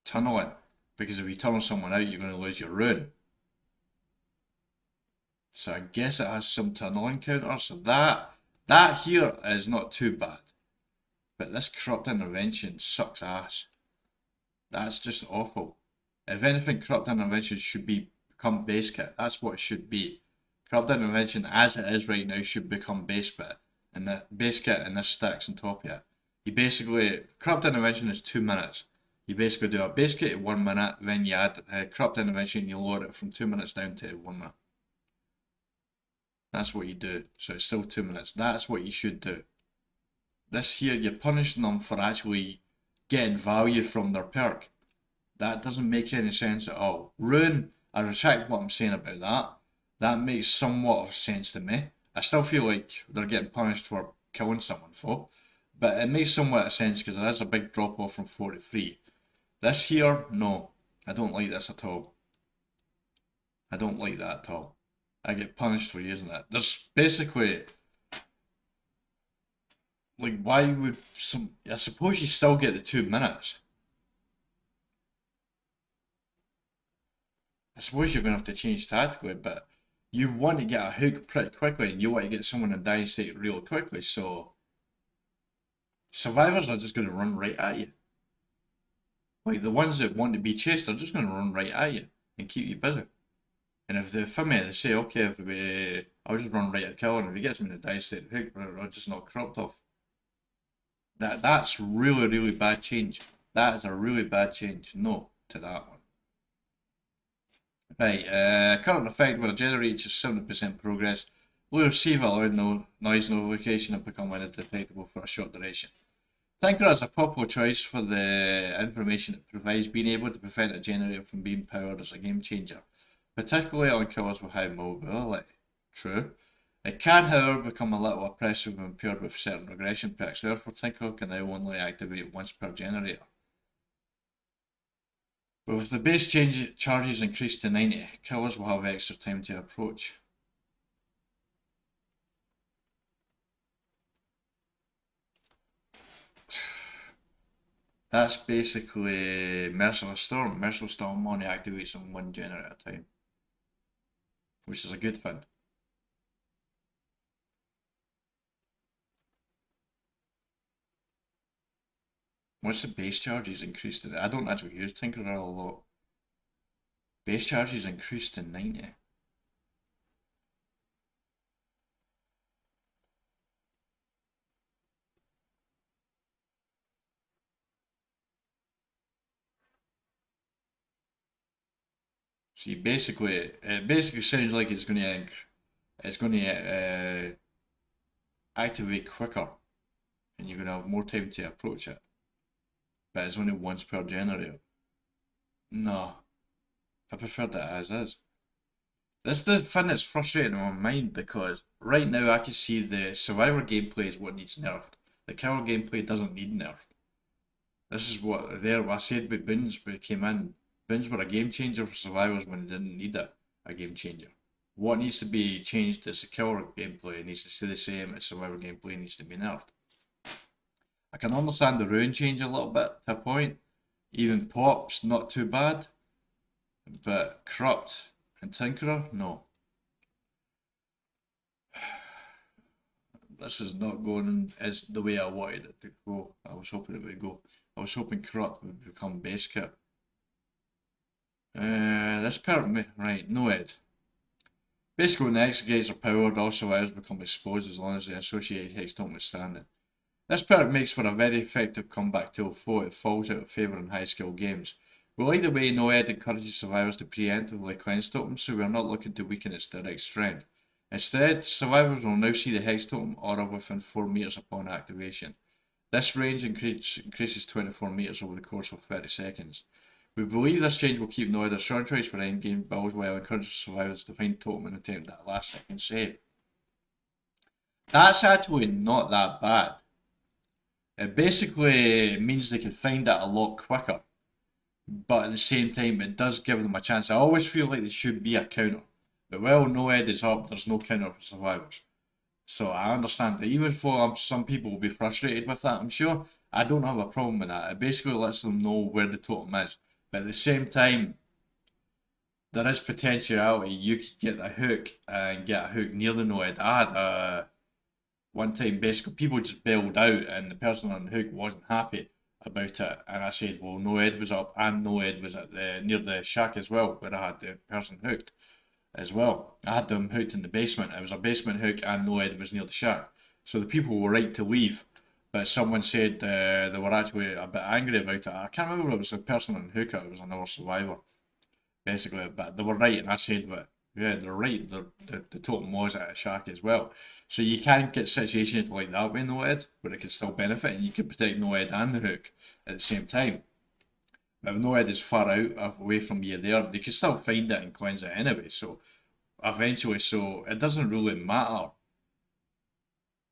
tunneling, because if you tunnel someone out, you're going to lose your rune. So I guess it has some tunneling counter, so that here is not too bad. But this corrupt intervention sucks ass. That's just awful. If anything, corrupt intervention should become base kit. That's what it should be. Corrupt intervention as it is right now should become base kit, and the base kit and this stacks on top of it. You basically, corrupt intervention is 2 minutes. You basically do a base kit at 1 minute, then you add corrupt intervention, you lower it from 2 minutes down to 1 minute. That's what you do. So it's still 2 minutes. That's what you should do. This here, you're punishing them for actually getting value from their perk. That doesn't make any sense at all. Rune, I retract what I'm saying about that. That makes somewhat of sense to me. I still feel like they're getting punished for killing someone for. But it makes somewhat of sense because there is a big drop off from 4 to 3. This here, no. I don't like this at all. I don't like that at all. I get punished for using that. There's basically, like, why would some... I suppose you still get the 2 minutes. I suppose you're going to have to change tactically, but you want to get a hook pretty quickly and you want to get someone in dying state real quickly, so survivors are just going to run right at you. Like the ones that want to be chased are just going to run right at you and keep you busy. And if they film it, they say, okay, I'll just run right at the killer, and if he gets me in a dying state hook, I'll just knock Corrupt off. That's really, really bad change. That is a really bad change. No to that one. Right, current effect where a generator reaches 70% progress will receive a loud noise notification and become undetectable for a short duration. Thinker is a popular choice for the information it provides, being able to prevent a generator from being powered as a game changer, particularly on killers with high mobility. True. It can, however, become a little oppressive when paired with certain regression perks, therefore Tinker can now only activate once per generator. But with the base charges increased to 90, killers will have extra time to approach. That's basically Merciless Storm. Merciless Storm only activates on 1 generator at a time, which is a good thing. Once the base charges increased to... I don't actually use Tinkerer a lot. Base charges increased to 90. See, basically, it basically sounds like it's going to activate quicker, and you're going to have more time to approach it. But it's only once per generator. No, I prefer that as is. That's the thing that's frustrating in my mind because right now I can see the survivor gameplay is what needs nerfed. The killer gameplay doesn't need nerfed. This is what I said about Boons came in. Boons were a game changer for survivors when they didn't need a game changer. What needs to be changed is the killer gameplay. It needs to stay the same. The survivor gameplay needs to be nerfed. I can understand the rune change a little bit to a point. Even Pop's not too bad. But Corrupt and Tinkerer, no. This is not going as the way I wanted it to go. I was hoping it would go. I was hoping Corrupt would become base kit. This perk, right, no ed. Basically, when the exegates are powered, all survivors become exposed as long as the associated hex don't withstand it. This perk makes for a very effective comeback tool, though it falls out of favour in high skill games. We like the way no ed encourages survivors to preemptively cleanse totems, so we are not looking to weaken its direct strength. Instead, survivors will now see the hex totem aura within 4 meters upon activation. This range increases 24 meters over the course of 30 seconds. We believe this change will keep no ed a strong choice for endgame builds while encouraging survivors to find totem and attempt that last second save. That's actually not that bad. It basically means they can find it a lot quicker. But at the same time, it does give them a chance. I always feel like there should be a counter. But while no ed is up, there's no counter for survivors. So I understand that even though some people will be frustrated with that, I'm sure, I don't have a problem with that. It basically lets them know where the totem is. But at the same time, there is potentiality. You could get a hook and get a hook near the no ed. I had one time, basically, people just bailed out and the person on the hook wasn't happy about it, and I said, well, no ed was up and no ed was at near the shack as well, where I had the person hooked as well. I had them hooked in the basement. It was a basement hook and no ed was near the shack. So the people were right to leave, but someone said they were actually a bit angry about it. I can't remember if it was the person on hook or it was another survivor, basically, but they were right, and I said, well, yeah, they're right. The totem was at a shack as well. So you can get situations like that with no ed, where it can still benefit, and you can protect no ed and the hook at the same time. But if no ed is far out away from you there, they can still find it and cleanse it anyway. So eventually, so it doesn't really matter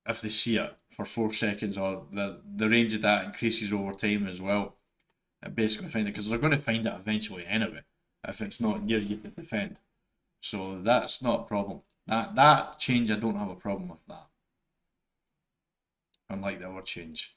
if they see it for 4 seconds, or the range of that increases over time as well. And basically find it, because they're going to find it eventually anyway, if it's not near you to defend. So that's not a problem. That change, I don't have a problem with that. Unlike the other change.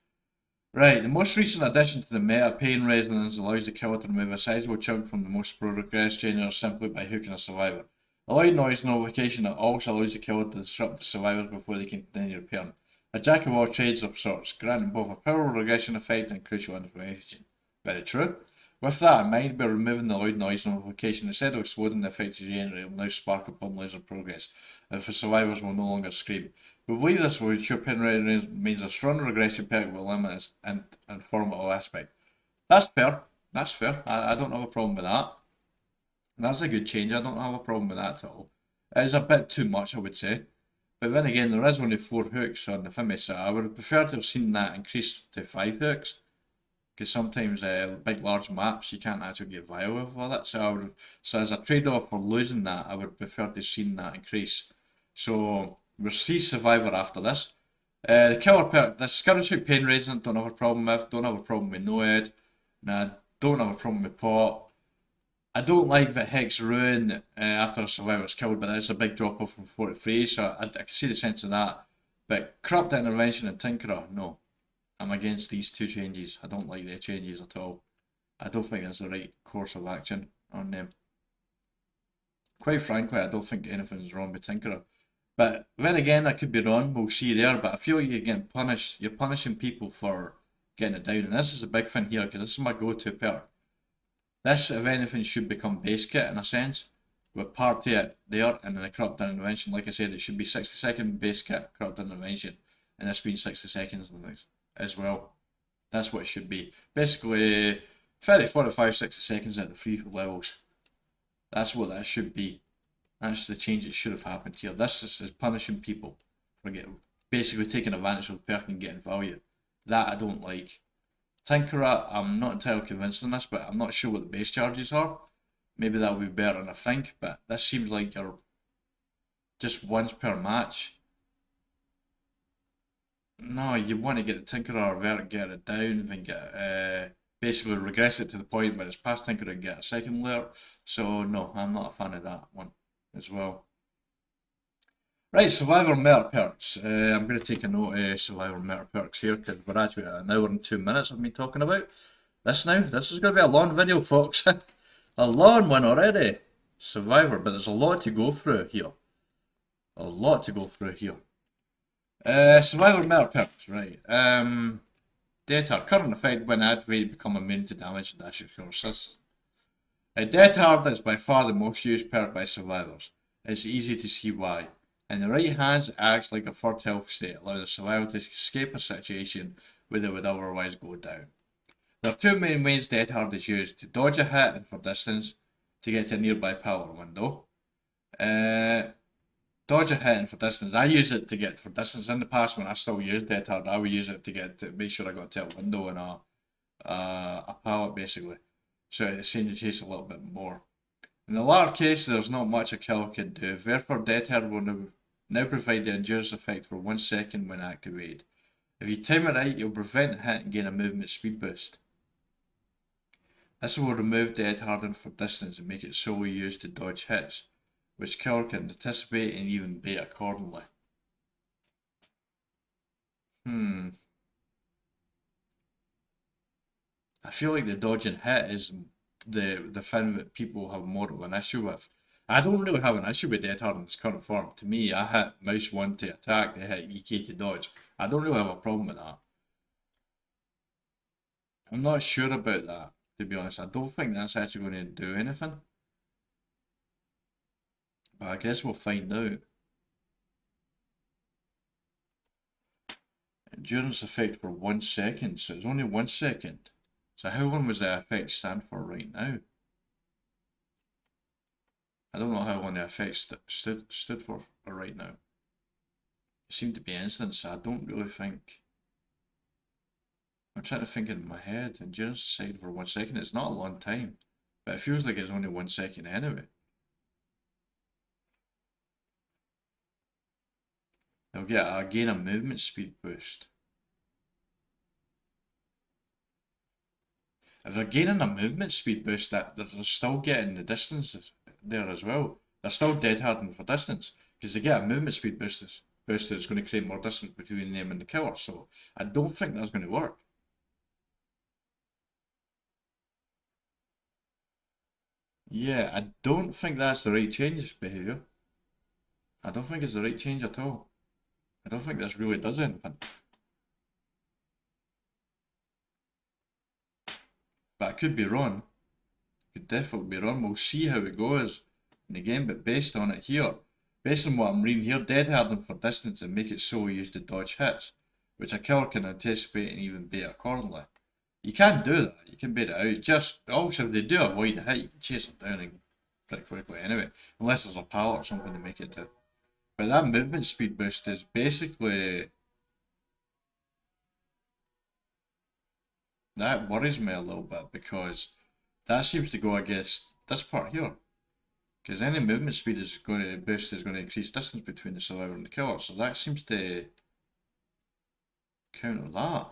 Right, the most recent addition to the meta, Pain Resonance, allows the killer to remove a sizable chunk from the most progressed changers simply by hooking a survivor. The loud noise notification also allows the killer to disrupt the survivors before they can continue repairing. A jack of all trades of sorts, granting both a powerful regression effect and crucial information. Very true. With that in mind, by removing the loud noise notification, instead of exploding the effect to generate, will now spark upon laser progress, and the survivors will no longer scream. We believe this will ensure Pain Resonance means a strong regression perk will limit its informative aspect. That's fair. That's fair. I don't have a problem with that. That's a good change. I don't have a problem with that at all. It is a bit too much, I would say. But then again, there is only 4 hooks on the Fimmy, so I would have preferred to have seen that increased to 5 hooks. Because sometimes big large maps you can't actually get via with it. So as a trade-off for losing that, I would prefer to have seen that increase. So we'll see Survivor after this. The killer perk, the Skirmish Pain Resonant, don't have a problem with. Don't have a problem with Noed. Nah, don't have a problem with Pot. I don't like that Hex Ruin after a survivor is killed, but that's a big drop off from 43, so I can see the sense of that. But Corrupt Intervention and Tinkerer, no. I'm against these 2 changes. I don't like their changes at all. I don't think that's the right course of action on them. Quite frankly, I don't think anything's wrong with Tinkerer. But then again, I could be wrong, we'll see there, but I feel like you're getting punished. You're punishing people for getting it down, and this is a big thing here, because this is my go-to perk. This, if anything, should become base kit in a sense, with party it there, and then the Corrupt Intervention. Like I said, it should be 60-second base kit, Corrupt Intervention, and this being 60 seconds as well. That's what it should be. Basically, 30, 45, 60 seconds at the 3 levels. That's what that should be. That's the change that should have happened here. This is punishing people for basically taking advantage of the perk and getting value. That I don't like. Tinkerer, I'm not entirely convinced on this, but I'm not sure what the base charges are. Maybe that would be better than I think, but this seems like you're just once per match. No, you want to get the Tinkerer, or get it down, then get basically regress it to the point where it's past Tinkerer and get a second layer. So no, I'm not a fan of that one as well. Right, Survivor Meta Perks. I'm going to take a note of Survivor Meta Perks here, because we're actually at 1 hour and 2 minutes of me talking about this now. This is going to be a long video, folks. A long one already. Survivor, but there's a lot to go through here. A lot to go through here. Survivor Meta Perks, right. Data. Current effect when activated become immune to damage and dash sources. Death Hard is by far the most used perk by survivors. It's easy to see why. In the right hands, it acts like a third health state, allowing the survivor to escape a situation where they would otherwise go down. There are 2 main ways Death Hard is used: to dodge a hit and for distance, to get to a nearby power window. Dodge a hit and for distance. I use it to get for distance. In the past, when I still used Death Hard, I would use it to make sure I got to a window and a pallet, basically. So it seemed to chase a little bit more. In the latter case, there's not much a killer can do. Therefore, Death Hard will now provide the endurance effect for 1 second when activated. If you time it right, you'll prevent a hit and gain a movement speed boost. This will remove Death Harden for distance and make it solely used to dodge hits, which killer can anticipate and even bait accordingly. I feel like the dodging hit is the thing that people have more of an issue with. I don't really have an issue with Death Hard in its current form. To me, I hit mouse 1 to attack, they hit EK to dodge. I don't really have a problem with that. I'm not sure about that, to be honest. I don't think that's actually going to do anything. But I guess we'll find out. Endurance effect for 1 second, so it's only 1 second. So how long was the effect stand for right now? I don't know how long the effect stood for right now. It seemed to be instant, so I don't really think. I'm trying to think in my head. Endurance side for 1 second. It's not a long time, but it feels like it's only 1 second anyway. They'll gain a movement speed boost. if they're gaining a movement speed boost, that they're still getting the distance there as well. They're still dead hardened for distance because they get a movement speed boost that's going to create more distance between them and the killer. So I don't think that's going to work. Yeah, I don't think that's the right change behaviour. I don't think it's the right change at all. I don't think this really does anything. But I could be wrong. Could definitely be wrong. We'll see how it goes in the game, but based on it here, based on what I'm reading here, dead harden for distance and make it so we use to dodge hits, which a killer can anticipate and even bait accordingly. You can do that, you can bait it out. Just also if they do avoid a hit, you can chase them down and pretty quickly anyway. Unless there's a pallet or something to make it to. But that movement speed boost is basically, that worries me a little bit because that seems to go against this part here. Because any movement speed is going to boost is going to increase distance between the survivor and the killer, so that seems to counter that.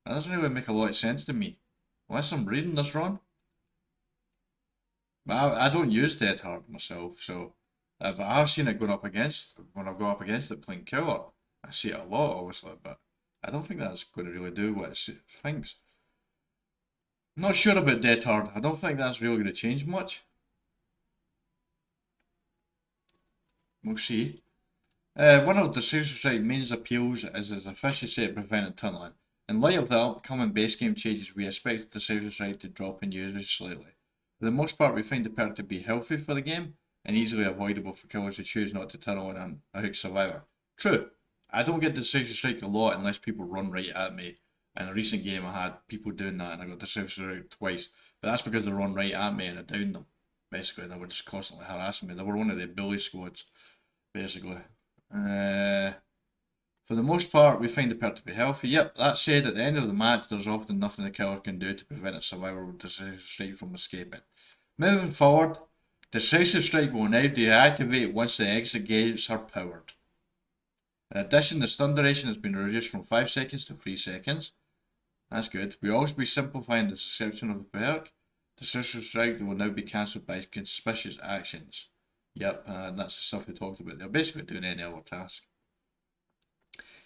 That doesn't really make a lot of sense to me, unless I'm reading this wrong. But I don't use Dead Hard myself, so but I've seen it going up against when I go up against it playing killer. I see it a lot, obviously, but I don't think that's going to really do what it thinks. I'm not sure about Dead Hard. I don't think that's really going to change much. We'll see. One of the Decisive Strike main appeals is its efficiency at preventing tunneling. In light of the upcoming base game changes, we expect the Decisive Strike to drop in usage slightly. For the most part, we find the perk to be healthy for the game and easily avoidable for killers who choose not to tunnel in a hook survivor. True, I don't get Decisive Strike a lot unless people run right at me. In a recent game, I had people doing that and I got Decisive Strike twice, but that's because they run right at me and I downed them. Basically, and they were just constantly harassing me. They were one of the bully squads, basically. For the most part, we find the perk to be healthy. Yep, that said, at the end of the match, there's often nothing the killer can do to prevent a survivor with Decisive Strike from escaping. Moving forward, Decisive Strike will now deactivate once the exit gates are powered. In addition, the stun duration has been reduced from 5 seconds to 3 seconds. That's good. We'll also be simplifying the description of the perk. Decisive Strike will now be cancelled by conspicuous actions. Yep, that's the stuff we talked about. They're basically doing any other task.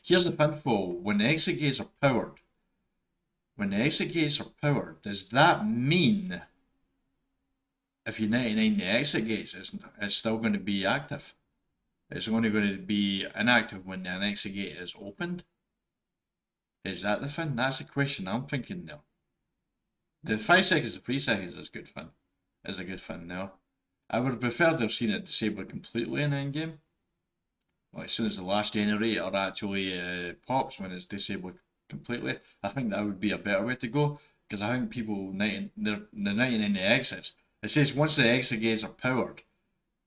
Here's the info. When the exit gates are powered, does that mean if you 99 the exit gates, it's still going to be active? It's only going to be inactive when an exit gate is opened? Is that the thing? That's the question I'm thinking now. The 5 seconds to 3 seconds is good fun. Is a good fun now. I would have preferred to have seen it disabled completely in endgame. Well, as soon as the last generator actually pops when it's disabled completely, I think that would be a better way to go. Because I think people, the 99 exits, it says once the exit gates are powered,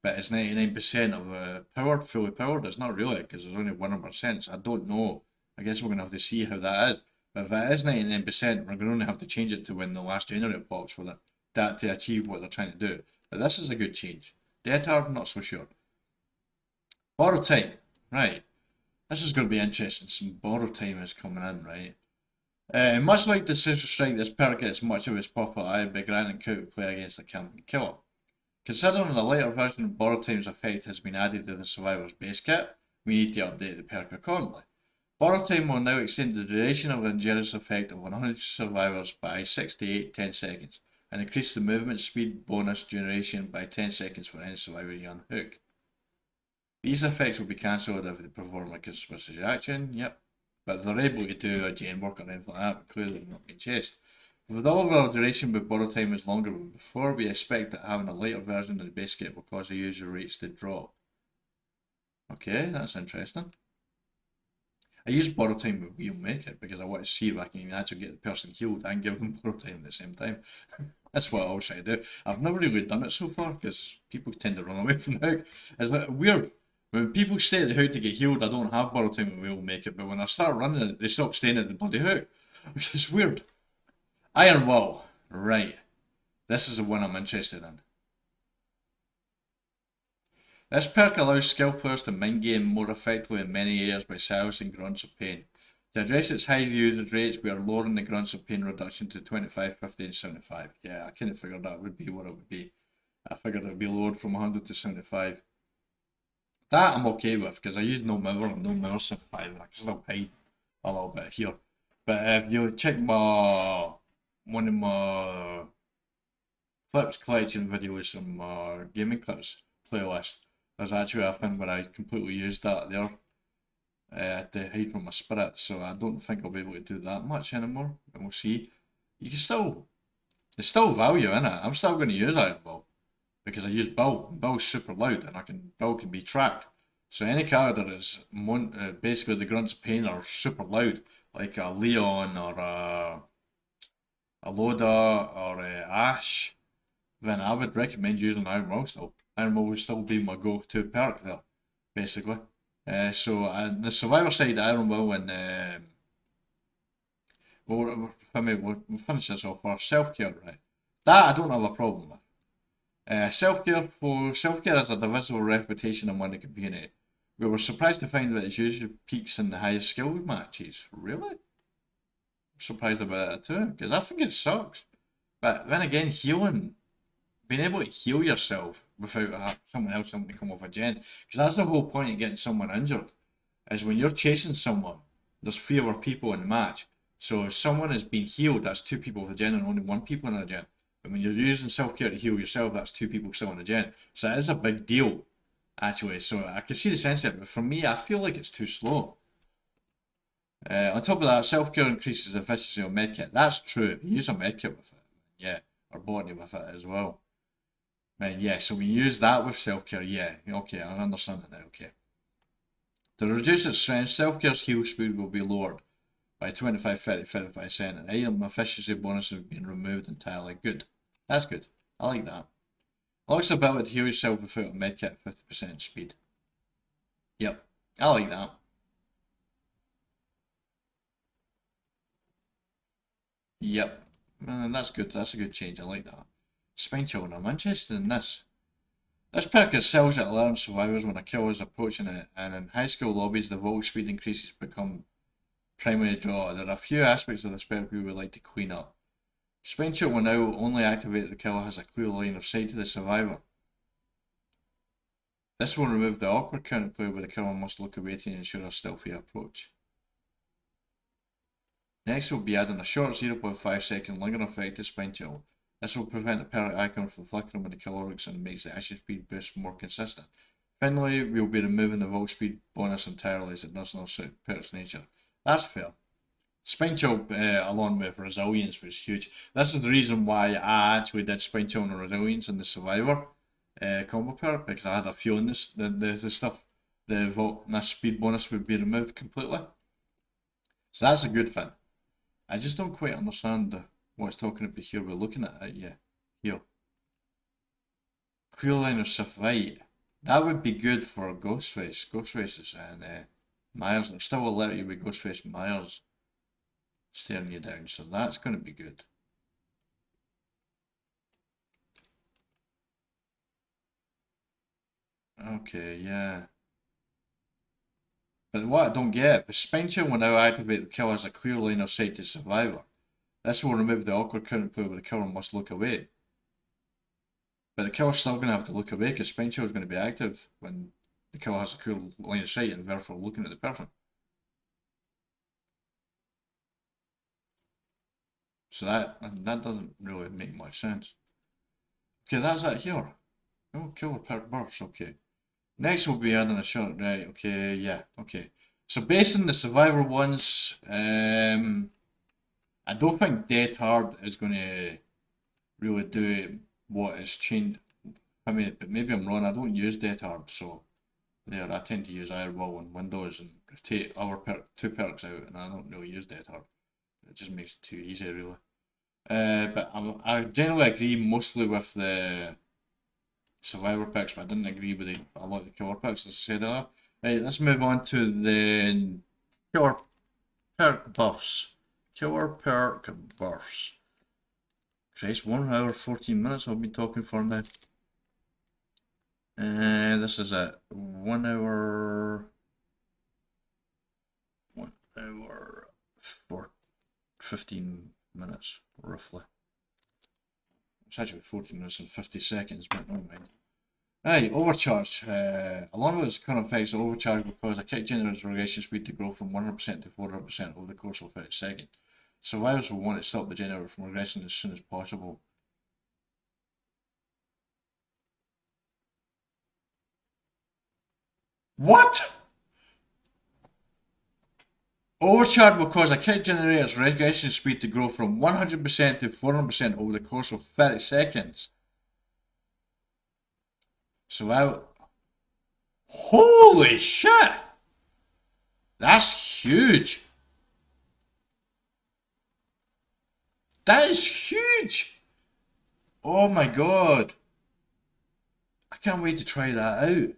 but it's 99% of powered, fully powered. It's not really, because there's only 1%, so I don't know. I guess we're going to have to see how that is. But if it is 99%, we're going to only have to change it to when the last generator pops for that to achieve what they're trying to do. But this is a good change. Dead Hard, not so sure. Borrow time. Right. This is going to be interesting. Some borrow time is coming in, right? Much like the Decisive Strike, this perk gets much of its popularity by granting counterplay against the camping killer. Considering the later version of borrow time's effect has been added to the survivor's base kit, we need to update the perk accordingly. Borrow time will now extend the duration of the endurance effect of 100 survivors by 6 to 8 10 seconds, and increase the movement speed bonus duration by 10 seconds for any survivor you unhook. These effects will be cancelled if they perform a conspicuous action, yep, but if they're able to do a chain work or anything like that, clearly they're not being chased. With the overall duration with borrow time is longer than before, we expect that having a later version of the base kit will cause the user rates to drop. Okay, that's interesting. I use borrow time with Wheel Make It because I want to see if I can actually get the person healed and give them borrow time at the same time. That's what I always try to do. I've never really done it so far because people tend to run away from the hook. It's weird. When people stay at the hook to get healed, I don't have borrow time with Wheel Make It, but when I start running it, they stop staying at the bloody hook. Which is weird. Iron Wall. Right. This is the one I'm interested in. This perk allows skill players to mind game more effectively in many areas by silencing grunts of pain. To address its high usage rates, we are lowering the grunts of pain reduction to 25, 50, and 75. Yeah, I kind of figured that would be what it would be. I figured it would be lowered from 100 to 75. That I'm okay with, because I use no mirror 75, and I can still hide a little bit here. But if you check one of my clips collection videos and my gaming clips playlist, there's actually a thing where I completely used that there to hide from my spirit, so I don't think I'll be able to do that much anymore. And we'll see. You can still, there's still value in it. I'm still going to use Iron Ball because I use Bill. Bill's super loud, and Bill can be tracked. So any character that's basically the grunts of pain are super loud, like a Leon or a Loda or a Ash, then I would recommend using Iron Ball still. Iron Ball would still be my go-to perk there, basically. So the Survivor side, Iron Will and we'll finish this off for self-care, right? That I don't have a problem with. Self-care has a divisible reputation among the community. We were surprised to find that it usually peaks in the highest skill matches. Really? I'm surprised about that too, because I think it sucks. But then again, being able to heal yourself without someone else having to come off a gen, because that's the whole point of getting someone injured, is when you're chasing someone, there's fewer people in the match. So if someone has been healed, that's two people with a gen and only one people in a gen. But when you're using self-care to heal yourself, that's two people still in a gen. So it is a big deal, actually. So I can see the sense of it, but for me, I feel like it's too slow. On top of that, self-care increases the efficiency of medkit. That's true. If you use a medkit with it, yeah, or botany with it as well. Yeah, so we use that with self-care, yeah, okay, I understand it now, okay. To reduce its strength, self-care's heal speed will be lowered by 25, 30, 50%, and item efficiency bonuses have been removed entirely. Good. That's good. I like that. Unlocks the ability to heal yourself without a medkit at 50% speed. Yep, I like that. Yep, that's good. That's a good change. I like that. Spine chilling. I'm interested in this. This perk excels at alerting survivors when a killer is approaching it, and in high skill lobbies the vault speed increases become primary draw. There are a few aspects of this perk we would like to clean up. Spine chill will now only activate if the killer has a clear line of sight to the survivor. This will remove the awkward counterplay where the killer must look away to ensure a stealthy approach. Next we'll be adding a short 0.5 second lingering effect to Spine Chill. This will prevent the perk icon from flickering when the killer looks and makes the action speed boost more consistent. Finally, we'll be removing the vault speed bonus entirely as it does not suit perk's nature. That's fair. Spine Chill along with Resilience was huge. This is the reason why I actually did Spine Chill and Resilience in the Survivor combo perk, because I had a feeling the stuff, the vault and this speed bonus would be removed completely. So that's a good thing. I just don't quite understand what it's talking about here. We're looking at it, yeah. Here. Clear line of sight. That would be good for Ghostface. Ghostface and Myers. I'm still alert you with Ghostface Myers staring you down, so that's going to be good. Okay, yeah. But what I don't get, the Spine Chill will now activate the killer as a clear line of sight to survivor. This will remove the awkward counterplay where the killer must look away. But the killer's still going to have to look away because Spine Chill is going to be active when the killer has a clear line of sight and therefore looking at the person. So that doesn't really make much sense. Okay, that's it here. Oh, killer perk burst, okay. Next we'll be adding a short, right, okay, yeah, okay. So based on the survivor ones, I don't think Dead Hard is going to really do what is changed. I mean, but maybe I'm wrong, I don't use Dead Hard, so there, I tend to use Irewall on Windows and take other two perks out, and I don't really use Dead Hard. It just makes it too easy, really. But I generally agree mostly with the survivor picks, but I didn't agree with a lot of the killer picks, as I said earlier. Right, let's move on to the killer perk buffs. Killer perk buffs. Christ, 1 hour 14 minutes I've been talking for now. This is at 1 hour. 1 hour. 15 minutes, roughly. It's actually 14 minutes and 50 seconds, but never mind. Right, overcharge. Along with its current effects, overcharge will cause a kick generator's regression speed to grow from 100% to 400% over the course of 30 seconds. Survivors will want to stop the generator from regressing as soon as possible. What? Overcharge will cause a kick generator's regression speed to grow from 100% to 400% over the course of 30 seconds. So holy shit! That's huge! That is huge! Oh my god! I can't wait to try that out.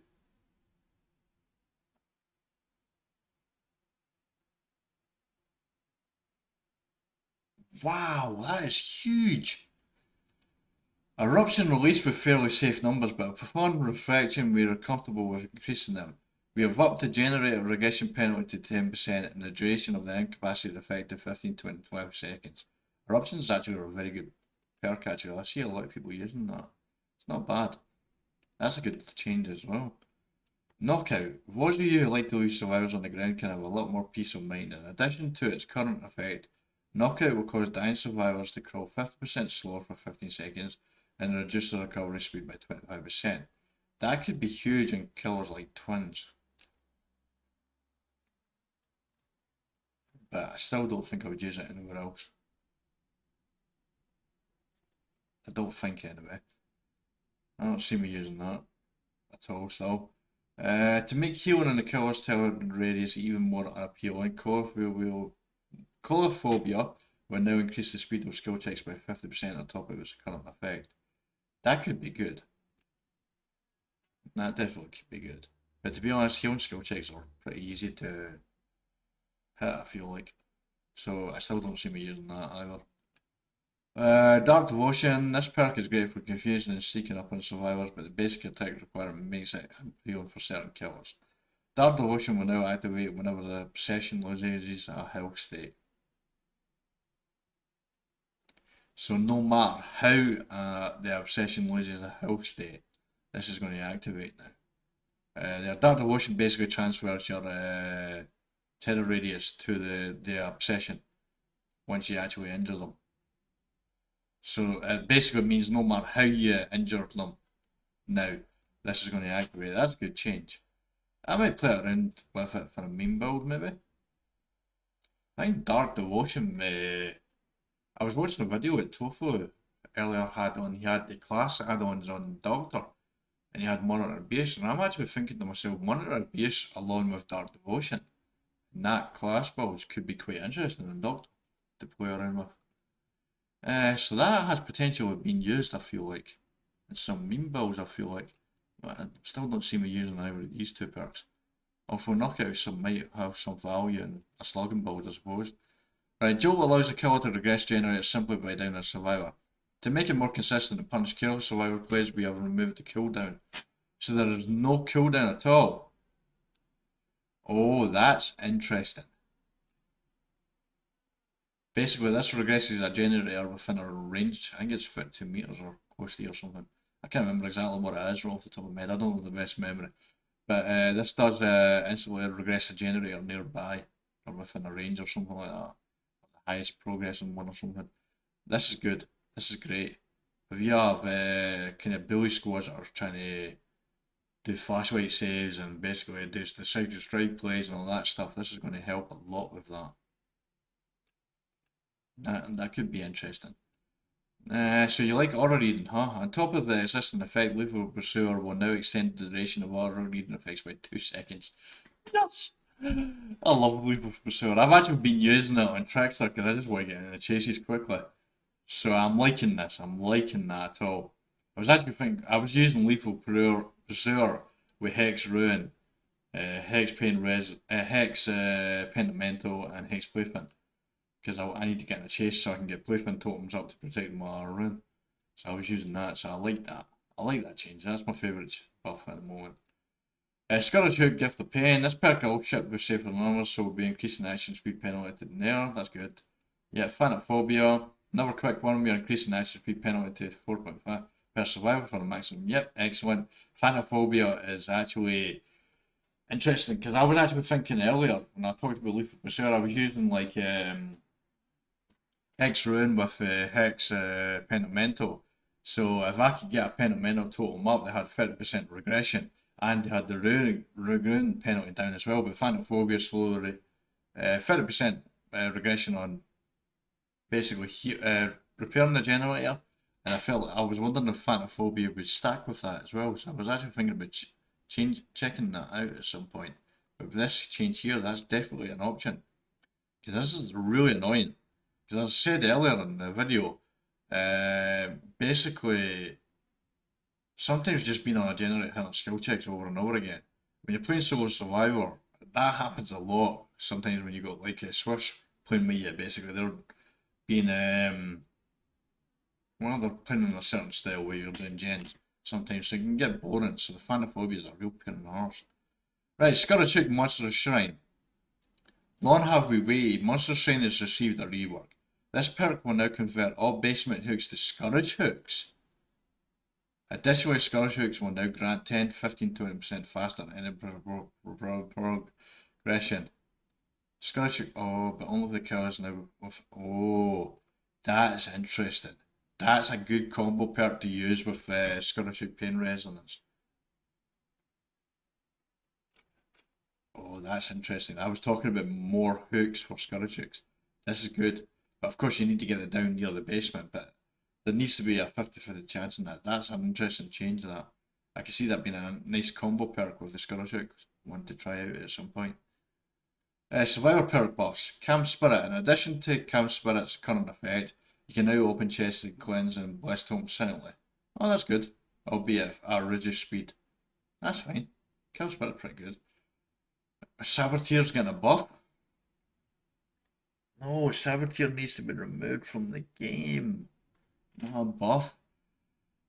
Wow, that is huge! Eruption released with fairly safe numbers, but upon reflection we are comfortable with increasing them. We have upped the generator regression penalty to 10% and the duration of the incapacitated effect to 15 to 25 seconds. Eruption is actually a very good perk actually. I see a lot of people using that. It's not bad. That's a good change as well. Knockout. Those of you who like to leave survivors on the ground can have a lot more peace of mind. In addition to its current effect, Knockout will cause dying survivors to crawl 50% slower for 15 seconds and reduce the recovery speed by 25%. That could be huge in killers like twins. But I still don't think I would use it anywhere else. I don't think anyway. I don't see me using that at all still. To make healing in the killer's target radius even more appealing, Colophobia will now increase the speed of skill checks by 50% on top of its current effect. That could be good. That definitely could be good. But to be honest, healing skill checks are pretty easy to hit, I feel like. So I still don't see me using that either. Dark Devotion. This perk is great for confusion and sneaking up on survivors, but the basic attack requirement makes it appealing for certain killers. Dark Devotion will now activate whenever the obsession loses a health state. So no matter how the obsession loses a health state, this is going to activate now. The Dark Devotion basically transfers your terror radius to the obsession once you actually injure them. So it basically means no matter how you injure them now, this is going to activate. That's a good change. I might play around with it for a meme build maybe. I think Dark Devotion, I was watching a video with Tofu earlier he had the class add-ons on Doctor and he had Monitor Abuse and I'm actually thinking to myself, Monitor Abuse along with Dark Devotion and that class builds could be quite interesting in Doctor to play around with. So that has potentially been used, I feel like. In some meme builds, I feel like. But I still don't see me using either of these two perks. Although Knockouts might have some value in a slugging build, I suppose. Right, Jolt allows the killer to regress generator simply by downing a survivor. To make it more consistent and punish kill survivor players, we have removed the cooldown. So there is no cooldown at all. Oh, that's interesting. Basically, this regresses a generator within a range. I think it's 52 meters or close to or something. I can't remember exactly what it is right off the top of my head. I don't have the best memory. But this does instantly regress a generator nearby or within a range or something like that. The highest progressing one or something. This is good. This is great. If you have kind of bully squads that are trying to do flashlight saves and basically do the cycle strike plays and all that stuff, this is going to help a lot with that. That could be interesting. So you like aura reading, huh? On top of the existing effect, Lethal Pursuer will now extend the duration of aura reading effects by 2 seconds. Yes! I love Lethal Pursuer. I've actually been using it on Trickster because I just want to get in the chases quickly. So I'm liking this. I'm liking that at all. I was actually thinking, I was using Lethal Pursuer with Hex Ruin, Hex Pentimento, and Hex Playfin. Because I need to get in the chase so I can get placement tokens up to protect my rune. So I was using that, so I like that. I like that change. That's my favourite buff at the moment. Scourge Gift of Pain. This perk will ship with safer than others, so we'll be increasing action speed penalty to there. That's good. Yeah, Phanophobia. Another quick one. We are increasing action speed penalty to 4.5 per survivor for the maximum. Yep, excellent. Phanophobia is actually interesting because I was actually thinking earlier when I talked about Lethal Pursuit, I was using like Hex Ruin with Hex Pentamento. So if I could get a Pentamento total map that had 30% regression and they had the ruin penalty down as well, but Phanophobia slowly 30% regression on basically repairing the generator, and I felt I was wondering if Phanophobia would stack with that as well. So I was actually thinking about checking that out at some point. But with this change here, that's definitely an option because this is really annoying. Because as I said earlier in the video, basically sometimes just being on a generator hitting skill checks over and over again. When you're playing solo survivor, that happens a lot. Sometimes when you got like a Swifts playing with you, basically they're being well, they're playing in a certain style where you're doing gens sometimes, so it can get boring. So the Phanophobia is a real pain in the arse. Right, Scourge Monster Shrine. Long have we waited. Monster Shrine has received a rework. This perk will now convert all basement hooks to Scourge hooks. Additionally, Scourge hooks will now grant 10, 15, 20% faster in progression. Scourge hook, oh, but only the killers now with, oh, that's interesting. That's a good combo perk to use with Scourge hook Pain Resonance. Oh, that's interesting. I was talking about more hooks for Scourge hooks. This is good. But of course you need to get it down near the basement, but there needs to be a 50-50 chance in that. That's an interesting change to that. I can see that being a nice combo perk with the Scourge hooks. Want to try out at some point. Survivor perk buffs. Camp Spirit. In addition to Camp Spirit's current effect, you can now open chests and cleanse and blessed homes silently. Oh, that's good. Albeit at a reduced speed. That's fine. Camp Spirit pretty good. Saboteur's getting a buff. No, Saboteur needs to be removed from the game. Not a buff.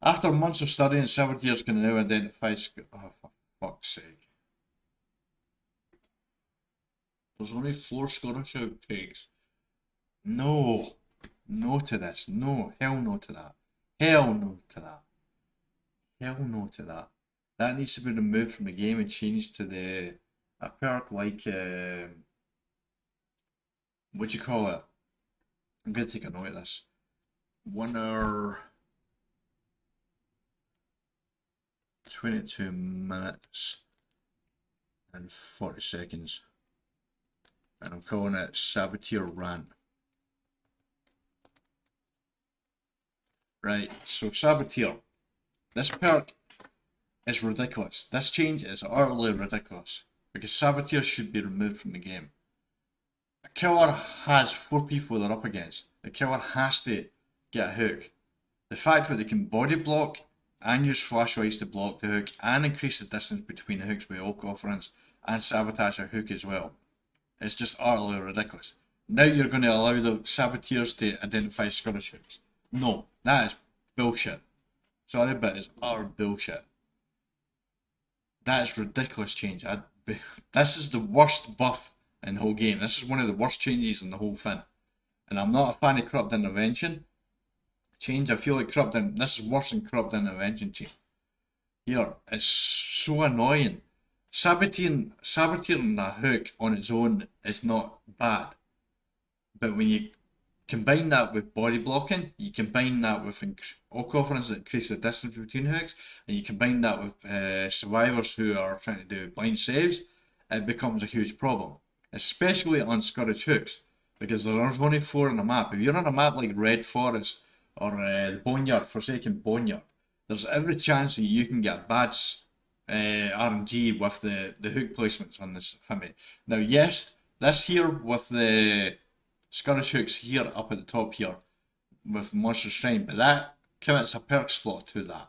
After months of studying, Saboteurs can now identify. Oh, for fuck's sake. There's only 4 Scottish outtakes. No. No to this. No. Hell no to that. Hell no to that. Hell no to that. That needs to be removed from the game and changed to a perk like what do you call it? I'm gonna take a note of this. 1 hour 22 minutes and 40 seconds. And I'm calling it Saboteur Rant. Right, so Saboteur. This perk is ridiculous. This change is utterly ridiculous. Because Saboteur should be removed from the game. A killer has 4 people they're up against. The killer has to get a hook. The fact that they can body block and use flashlights to block the hook and increase the distance between the hooks with oak offerings and sabotage a hook as well. It's just utterly ridiculous. Now you're going to allow the saboteurs to identify Scottish hooks. No, that is bullshit. Sorry, but it's utter bullshit. That is ridiculous change. This is the worst buff in the whole game. This is one of the worst changes in the whole thing. And I'm not a fan of Corrupt Intervention change. I feel like this is worse than Corrupt Intervention change. Here, it's so annoying. Saboteuring a hook on its own is not bad. But when you combine that with body blocking, you combine that with oak offerings that increase the distance between hooks, and you combine that with survivors who are trying to do blind saves, it becomes a huge problem. Especially on Scottish hooks, because there's only 4 on the map. If you're on a map like Red Forest or the Boneyard, Forsaken Boneyard, there's every chance that you can get bad RNG with the hook placements on this Fimmy. Now yes, this here with the Scottish hooks here up at the top here with the Monster Shrine, but that commits a perk slot to that.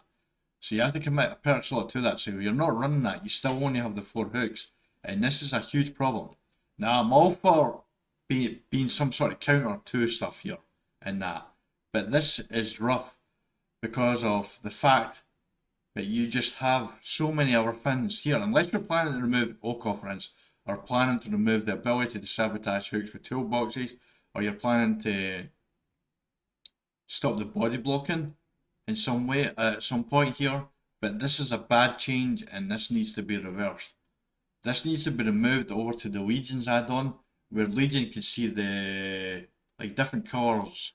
So you have to commit a perk slot to that. So if you're not running that, you still only have the 4 hooks. And this is a huge problem. Now I'm all for being some sort of counter to stuff here and that. But this is rough because of the fact that you just have so many other things here. Unless you're planning to remove oak offerings or planning to remove the ability to sabotage hooks with toolboxes or you're planning to stop the body blocking in some way at some point here, but this is a bad change and this needs to be reversed. This needs to be removed over to the Legions add-on, where Legion can see the like different colours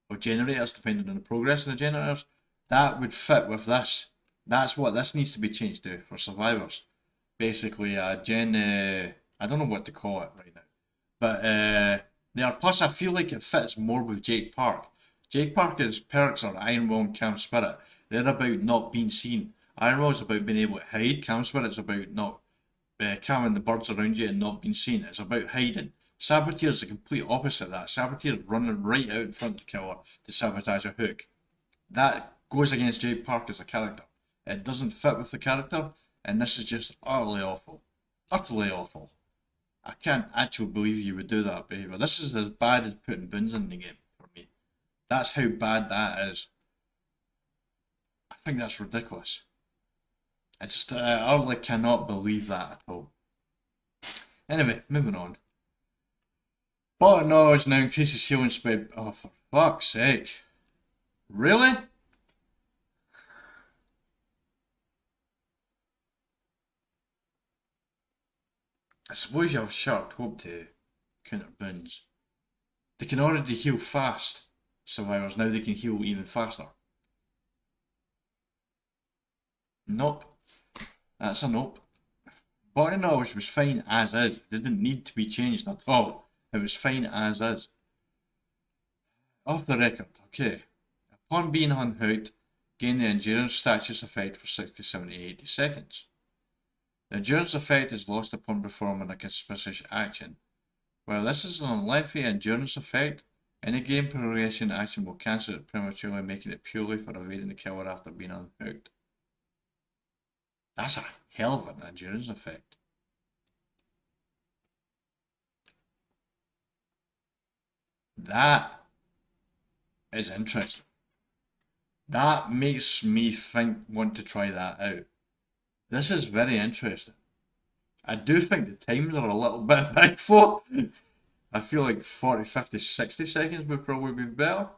of generators depending on the progress of the generators. That would fit with this. That's what this needs to be changed to for survivors. Basically, I don't know what to call it right now, but there. Plus, I feel like it fits more with Jake Park. Jake Park's perks are Iron Will and Calm Spirit. They're about not being seen. Iron Will is about being able to hide. Calm Spirit's about not calming the birds around you and not being seen. It's about hiding. Saboteur is the complete opposite of that. Saboteur is running right out in front of the killer to sabotage a hook. That goes against Jake Park as a character. It doesn't fit with the character, and this is just utterly awful. Utterly awful. I can't actually believe you would do that behaviour. This is as bad as putting boons in the game for me. That's how bad that is. I think that's ridiculous. I just utterly cannot believe that at all. Anyway, moving on. Bottom knowledge now increases healing speed. Oh, for fuck's sake. Really? I suppose you have sharp hope to counter boons. They can already heal fast, survivors. Now they can heal even faster. Nope. That's a nope. Body knowledge was fine as is. It didn't need to be changed at all. It was fine as is. Off the record, okay. Upon being unhooked, gain the endurance status effect for 60, 70, 80 seconds. The endurance effect is lost upon performing a conspicuous action. While this is an unlengthy endurance effect, any game progression action will cancel it prematurely, making it purely for evading the killer after being unhooked. That's a hell of an endurance effect. That is interesting. That makes me want to try that out. This is very interesting. I do think the times are a little bit big for. I feel like 40, 50, 60 seconds would probably be better.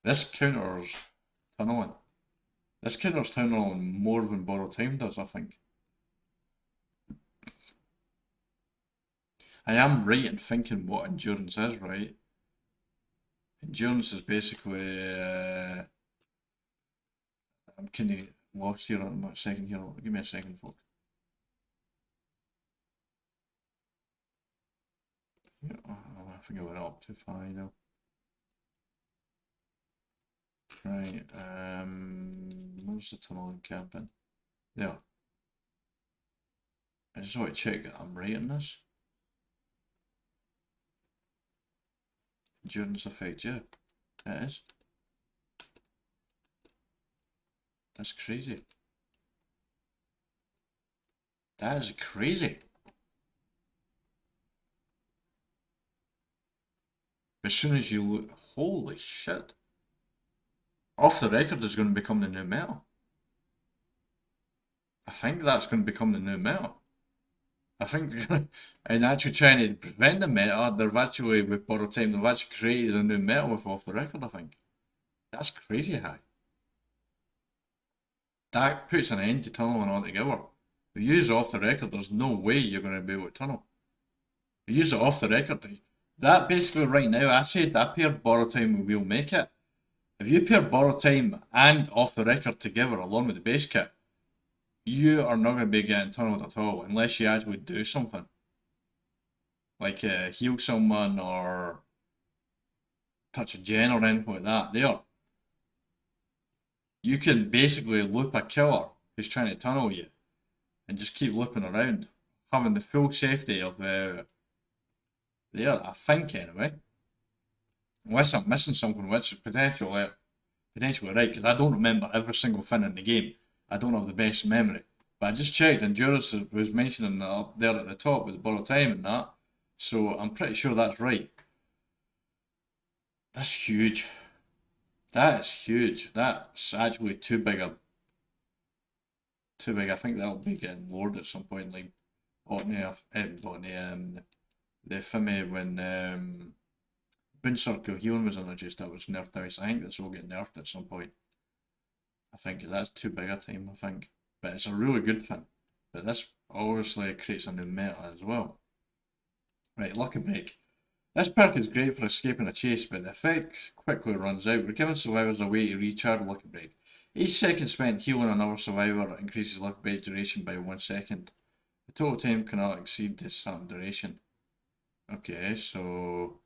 This counters tunneling. This counters tunneling more than borrow time does, I think. I am right in thinking what endurance is, right? Endurance is basically. I'm kind of lost here on a second here. Give me a second, folks. I think I went up too far now. Right, where's the tunnel and camping? There. I just want to check that I'm right in this. Endurance effect, yeah, it is. That's crazy. That is crazy. As soon as you look, holy shit. Off the record is going to become the new metal. I think that's going to become the new metal. I think in actually trying to prevent the meta, they've actually, with borrowed time, they've actually created a new meta with off the record, I think. That's crazy high. That puts an end to tunneling altogether. If you use it off the record, there's no way you're going to be able to tunnel. If you use it off the record, that basically right now, I said I paired borrow time will make it. If you pair borrow time and off the record together along with the base kit, you are not going to be getting tunneled at all unless you actually do something. Like heal someone or touch a gen or anything like that. There. You can basically loop a killer who's trying to tunnel you and just keep looping around, having the full safety of there, I think anyway. Unless I'm missing something, which is potentially right, because I don't remember every single thing in the game. I don't have the best memory. But I just checked, and Juris was mentioning that up there at the top with the borrow time and that. So I'm pretty sure that's right. That's huge. That is huge. That's actually too big. I think that'll be getting lowered at some point. Like the Fimi when Boon Circle healing was introduced, that was nerfed out. So I think this will get nerfed at some point. I think that's too big a time, I think. But it's a really good thing. But this obviously creates a new meta as well. Right, Lucky Break. This perk is great for escaping a chase, but the effect quickly runs out. We're giving survivors a way to recharge Lucky Break. Each second spent healing another survivor increases Lucky Break duration by 1 second. The total time cannot exceed this certain duration. Okay, so...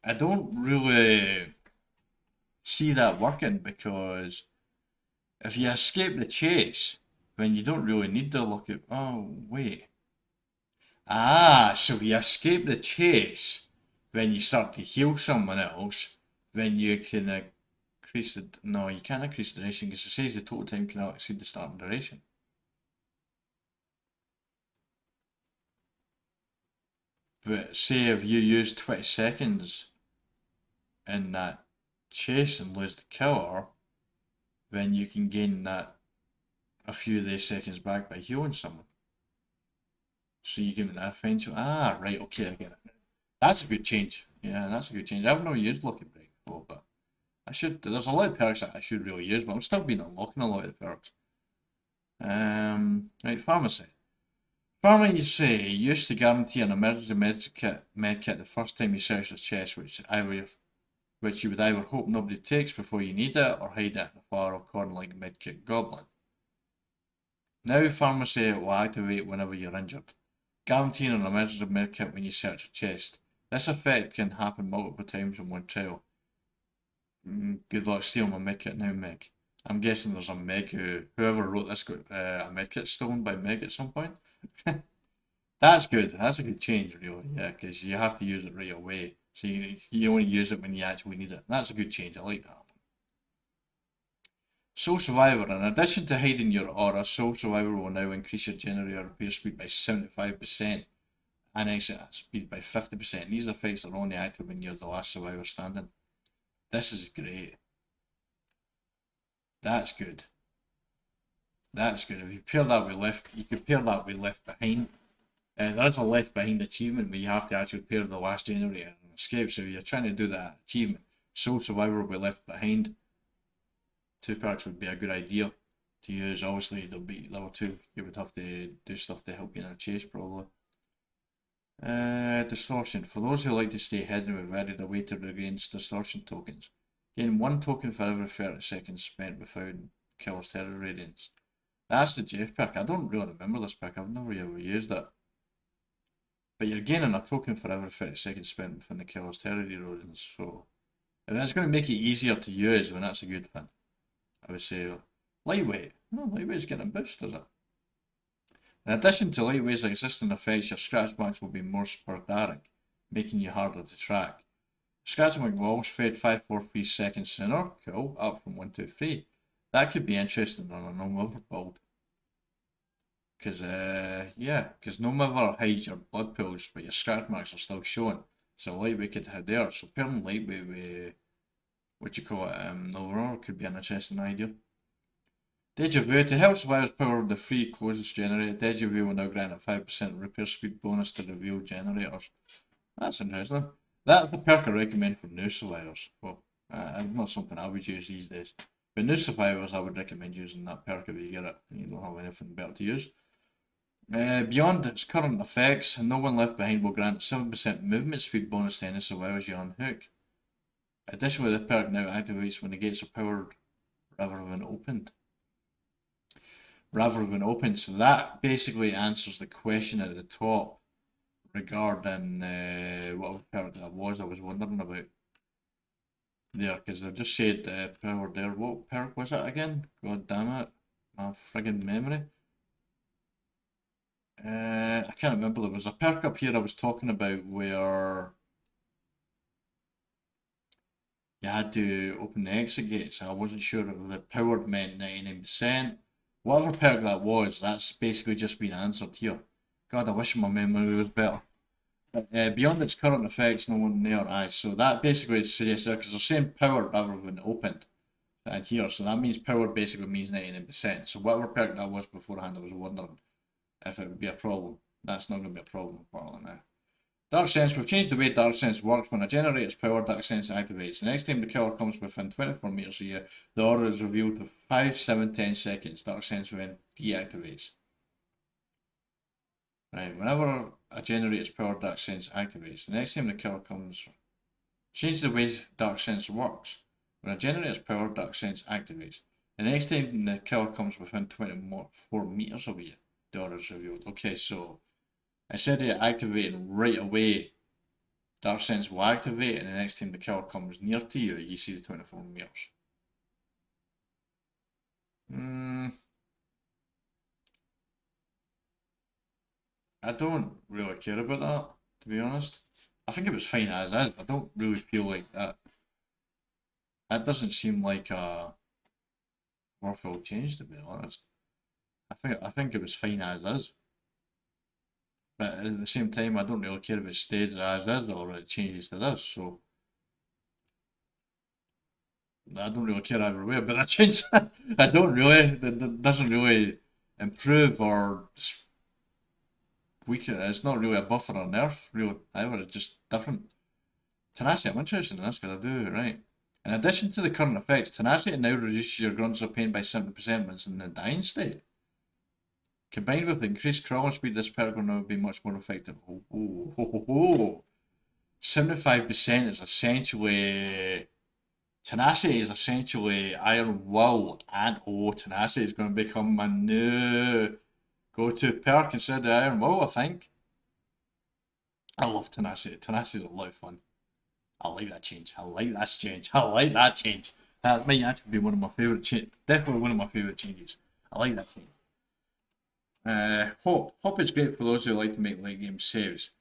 I don't really see that working because if you escape the chase, then you don't really need to look at. Oh, wait. Ah, so if you escape the chase, then you start to heal someone else, then you can increase the. No, you can't increase the duration because it says the total time cannot exceed the starting duration. But say if you use 20 seconds in that chase and lose the killer, then you can gain that a few of those seconds back by healing someone. So you can eventually. Ah, right, okay, I get it. That's a good change. Yeah, that's a good change. I've never used Lucky Break before, but I should. There's a lot of perks that I should really use, but I'm still been unlocking a lot of the perks. Right, pharmacy. Pharmacy used to guarantee an emergency medkit the first time you search a chest, which you would either hope nobody takes before you need it, or hide it in a far corner like a medkit goblin. Now pharmacy will activate whenever you're injured, guaranteeing an emergency medkit when you search a chest. This effect can happen multiple times in one trial. Good luck stealing my medkit now, Meg. I'm guessing there's a Meg whoever wrote this got a medkit stolen by Meg at some point. That's good. That's a good change, really. Yeah, because you have to use it right away. So you only use it when you actually need it. That's a good change. I like that. Soul Survivor. In addition to hiding your aura, Soul Survivor will now increase your generator repair speed by 75% and exit speed by 50%. These effects are only active when you're the last survivor standing. This is great. That's good. That's good. If you pair that with you could pair that with Left Behind. There is a Left Behind achievement where you have to actually pair the last generator and escape. So if you're trying to do that achievement, Soul Survivor with Left Behind, 2 perks would be a good idea to use. Obviously, there'll be level 2. You would have to do stuff to help you in a chase, probably. Distortion. For those who like to stay hidden, we've added a way to regain distortion tokens. Gain 1 token for every 30 seconds spent without killer's terror radiance. That's the Jeff perk. I don't really remember this perk. I've never ever used it. But you're gaining a token for every 30 seconds spent within the killer's terror radiance. So if that's going to make it easier to use, then that's a good thing. I would say lightweight. No, lightweight's getting a boost, is it? In addition to lightweight's existing effects, your scratch marks will be more sporadic, making you harder to track. Scratch mark will always fade 5-4-3 seconds sooner. Cool, up from 1-2-3. That could be interesting on a no-mover build. Because no mover hides your blood pools, but your scratch marks are still showing. So lightweight could have there. So pairing lightweight with no could be an interesting idea. Deja Vu. To help survivors power the free closest generator, Deja Vu will now grant a 5% repair speed bonus to reveal generators. That's interesting. That's a perk I recommend for new survivors. Well, not something I would use these days. But new survivors, I would recommend using that perk if you get it and you don't have anything better to use. Beyond its current effects, No One Left Behind will grant 7% movement speed bonus to any survivors you unhook. Additionally, the perk now activates when the gates are powered rather than opened. So that basically answers the question at the top regarding what perk that was. I was wondering about there, because they just said powered there. What perk was it again? God damn it, my friggin' memory. I can't remember. There was a perk up here I was talking about where you had to open the exit gates. I wasn't sure if the powered meant 99%. Whatever perk that was, that's basically just been answered here. God, I wish my memory was better. Beyond its current effects, no one there. Aye, so that basically suggests there, because they're saying powered rather than opened. and here. So that means power basically means 99%. So whatever perk that was beforehand, I was wondering if it would be a problem. That's not going to be a problem apparently now. Dark Sense, we've changed the way Dark Sense works. When a generator's power, Dark Sense activates. The next time the killer comes within 24 meters of you, the aura is revealed for 5, 7, 10 seconds. Dark Sense then deactivates. Right, whenever a generator's power, Dark Sense activates. The next time the killer comes, change the way Dark Sense works. When a generator's power, Dark Sense activates. The next time the killer comes within 24 meters of you, the aura is revealed. Okay, so instead of activating right away, Dark Sense will activate, and the next time the killer comes near to you, you see the 24 meters. I don't really care about that, to be honest. I think it was fine as is. I don't really feel like that. That doesn't seem like a worthwhile change, to be honest. I think it was fine as is. But at the same time, I don't really care if it stays as is or it changes to this, so I don't really care either way, but that change, I don't really, that doesn't really improve or weaken, it's not really a buff or a nerf, really, either, it's just different. Tenacity, I'm interested in this because I do it right. In addition to the current effects, Tenacity now reduces your grunts of pain by 70% when it's in the dying state. Combined with increased crawling speed, this perk will now be much more effective. 75% is essentially... Tenacity is essentially Iron Will, and Tenacity is going to become my new go-to perk instead of Iron Will, I think. I love Tenacity. Tenacity is a lot of fun. I like that change. I like that change. I like that change. That might actually be one of my favourite changes. Definitely one of my favourite changes. I like that change. Hope is great for those who like to make late game saves,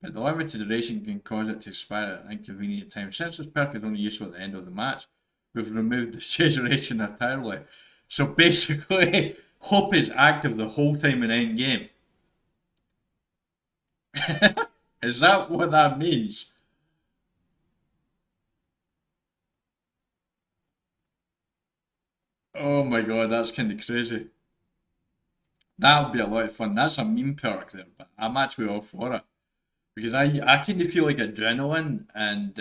but the limited duration can cause it to expire at an inconvenient time. Since this perk is only useful at the end of the match, we've removed the duration entirely. So basically, Hope is active the whole time in end game. Is that what that means? Oh my god, that's kind of crazy. That would be a lot of fun. That's a meme perk there, but I'm actually all for it. Because I kind of feel like Adrenaline and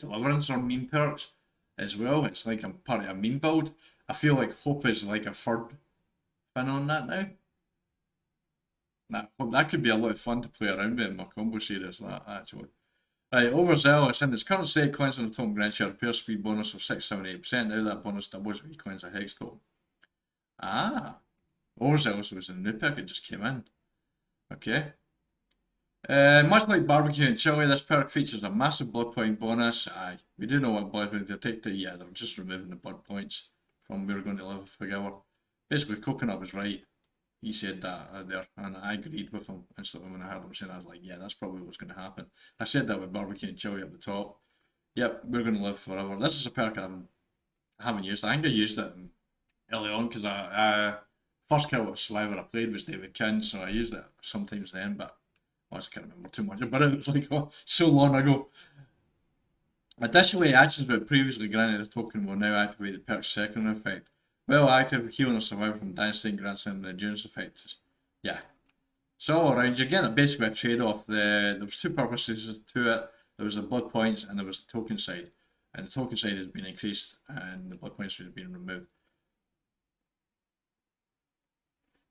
Deliverance are meme perks as well. It's like I'm part of a meme build. I feel like Hope is like a third fin on that now. That could be a lot of fun to play around with in my combo series, that actually. Right, Overzealous in its current state, coins on the totem grants you a repair speed bonus of 6, 7, 8%. Now that bonus doubles if you coins a hex totem. Ah, Overzealous was a new perk, it just came in. Okay. Much like barbecue and chili, this perk features a massive blood point bonus. Aye, we do know what blood points they're taking. Yeah, they're just removing the blood points from We're Going to Live Forever. Basically, Coconut was right. He said that there, and I agreed with him instantly when I heard him saying. I was like, yeah, that's probably what's going to happen. I said that with barbecue and chili at the top. Yep, We're Going to Live Forever. This is a perk I haven't used. I think I used it early on because I first kill with Survivor I played was David Kin, so I used it sometimes then, but I just can't remember too much about it. It was like so long ago. Additionally, actions that previously granted a token will now activate the perk's second effect. Well active, healing a survivor from dying state grants them the endurance effects. Yeah. So all around, you're getting basically a trade-off. There was two purposes to it. There was the blood points and there was the token side. And the token side has been increased and the blood points have been removed.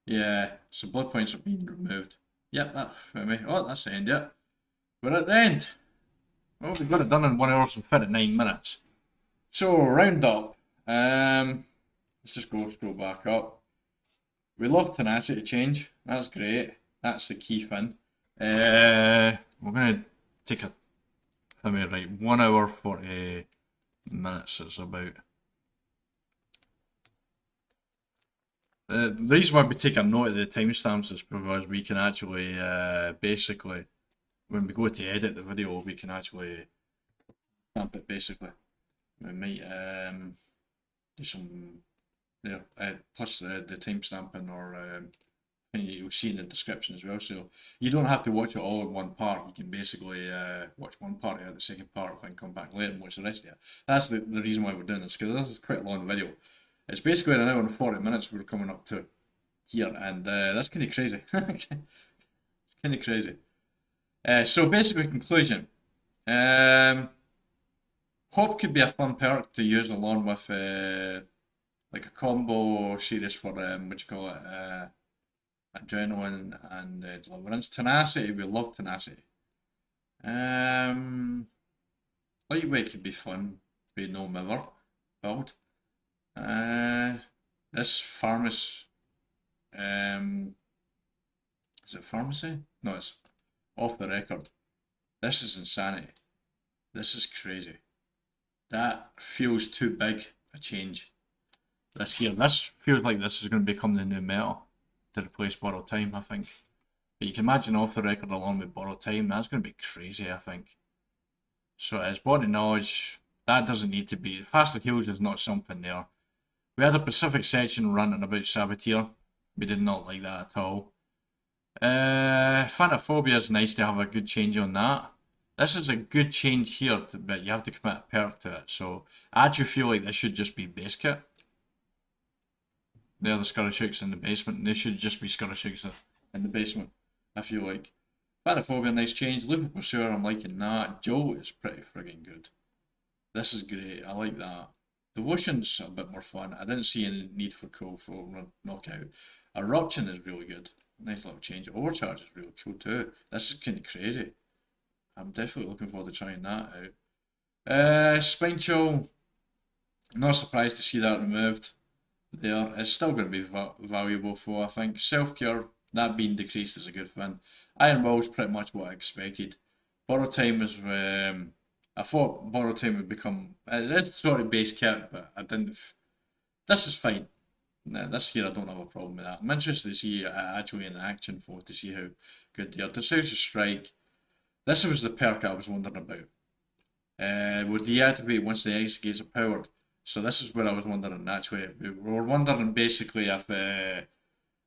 Yeah, so blood points are being removed. Yep, that's the end, yep. We're at the end. Well, we got it done in 1 hour and 59 minutes. So, round up. Let's just scroll back up. We love Tenacity change. That's great. That's the key thing. We're going to take a... Let me write 1 hour 40 minutes it's about. The reason why we take a note of the timestamps is because we can actually basically, when we go to edit the video, we can actually stamp it basically. We might do some there, plus the timestamp in our you'll see in the description as well. So you don't have to watch it all in one part. You can basically watch one part of the second part and come back later and watch the rest of it. That's the reason why we're doing this, because this is quite a long video. It's basically an hour and 40 minutes we're coming up to here, and that's kind of crazy. It's kind of crazy. So basically, conclusion. Hope could be a fun perk to use along with like a combo series for what you call it, adrenaline and deliverance. Tenacity, we love tenacity. Lightweight could be fun, be no miver build. This pharmacy, is it pharmacy? No, it's off the record. This is insanity. This is crazy. That feels too big a change this year. This feels like this is going to become the new meta to replace borrowed time, I think. But you can imagine off the record along with borrowed time, that's going to be crazy, I think. So as body knowledge, that doesn't need to be. Faster heals is not something there. We had a Pacific section running about Saboteur. We did not like that at all. Phanophobia is nice to have a good change on that. This is a good change here, but you have to commit a perk to it. So I actually feel like this should just be base kit. They're the Scurryshooks in the basement, and they should just be Scurryshooks in the basement, I feel like. Phanophobia, nice change. Lethal Pursuer, I'm liking that. Jolt is pretty friggin' good. This is great, I like that. Devotion's a bit more fun. I didn't see any need for cool for knockout. Eruption is really good. Nice little change. Overcharge is really cool too. This is kind of crazy. I'm definitely looking forward to trying that out. Spine Chill, not surprised to see that removed there. It's still going to be valuable for, I think. Self-care, that being decreased is a good thing. Iron Will is pretty much what I expected. Borrow Time is, I thought Borrow Time would become, it's sort of base kit, but I didn't, this is fine. This year I don't have a problem with that. I'm interested to see it actually in action for to see how good they are. Decisive Strike, this was the perk I was wondering about. Would deactivate once the ice gates are powered. So this is where I was wondering actually. We were wondering basically if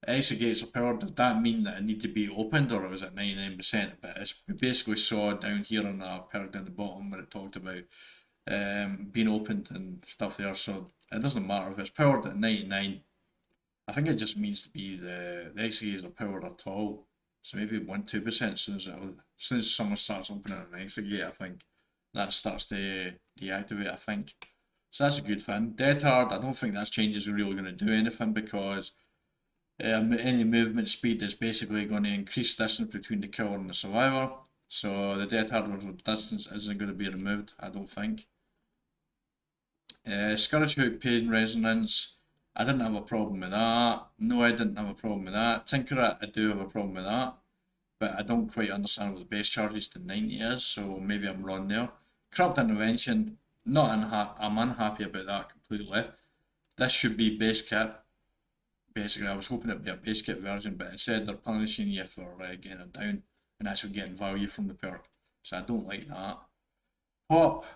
ice gates are powered, does that mean that it need to be opened or was it 99%? But we basically saw down here on the perk down the bottom where it talked about being opened and stuff there. So it doesn't matter if it's powered at 99. I think it just means to be the ice gates are powered at all. So maybe 1-2% as soon as someone starts opening an exit gate, I think that starts to deactivate, I think. So that's a good thing. Dead Hard, I don't think that change is really going to do anything because any movement speed is basically going to increase distance between the killer and the survivor. So the Dead Hard distance isn't going to be removed, I don't think. Scurryhook Pain Resonance, I didn't have a problem with that. No, I didn't have a problem with that. Tinkerer, I do have a problem with that. But I don't quite understand what the base charges to 90 is, so maybe I'm wrong there. Corrupt Intervention, I'm unhappy about that completely. This should be base kit. Basically, I was hoping it would be a base kit version, but instead they're punishing you for getting it down and actually getting value from the perk. So I don't like that. Pop,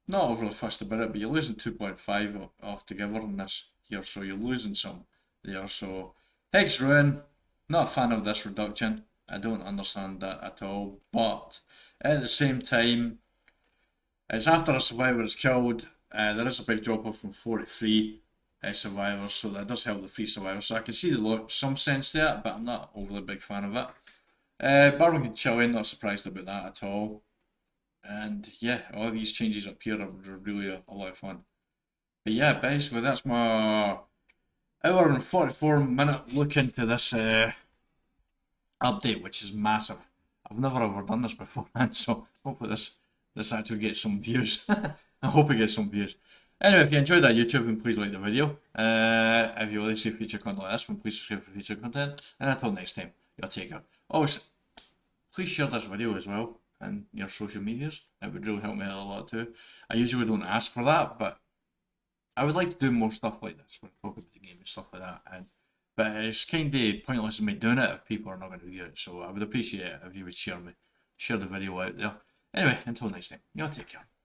not overly fussed about it, but you're losing 2.5 altogether in this here, so you're losing some there. So Hex Ruin, not a fan of this reduction. I don't understand that at all, but at the same time, it's after a survivor is killed. There is a big drop off from 4 to 3 survivors, so that does help the 3 survivors. So I can see some sense there, but I'm not overly big fan of it. Barbecue Chilling, not surprised about that at all. And yeah, all these changes up here are really a lot of fun. But yeah, basically that's my hour and 44-minute look into this update, which is massive. I've never ever done this before, so hopefully this actually gets some views. I hope it gets some views. Anyway, if you enjoyed that YouTube, then please like the video. If you want to see future content like this, then please subscribe for future content. And until next time, you'll take care. Also, please share this video as well in your social medias. It would really help me out a lot too. I usually don't ask for that, but I would like to do more stuff like this, when I talk about the game and stuff like that. But it's kind of pointless in me doing it if people are not going to view it. So I would appreciate it if you would share the video out there. Anyway, until next time, y'all take care.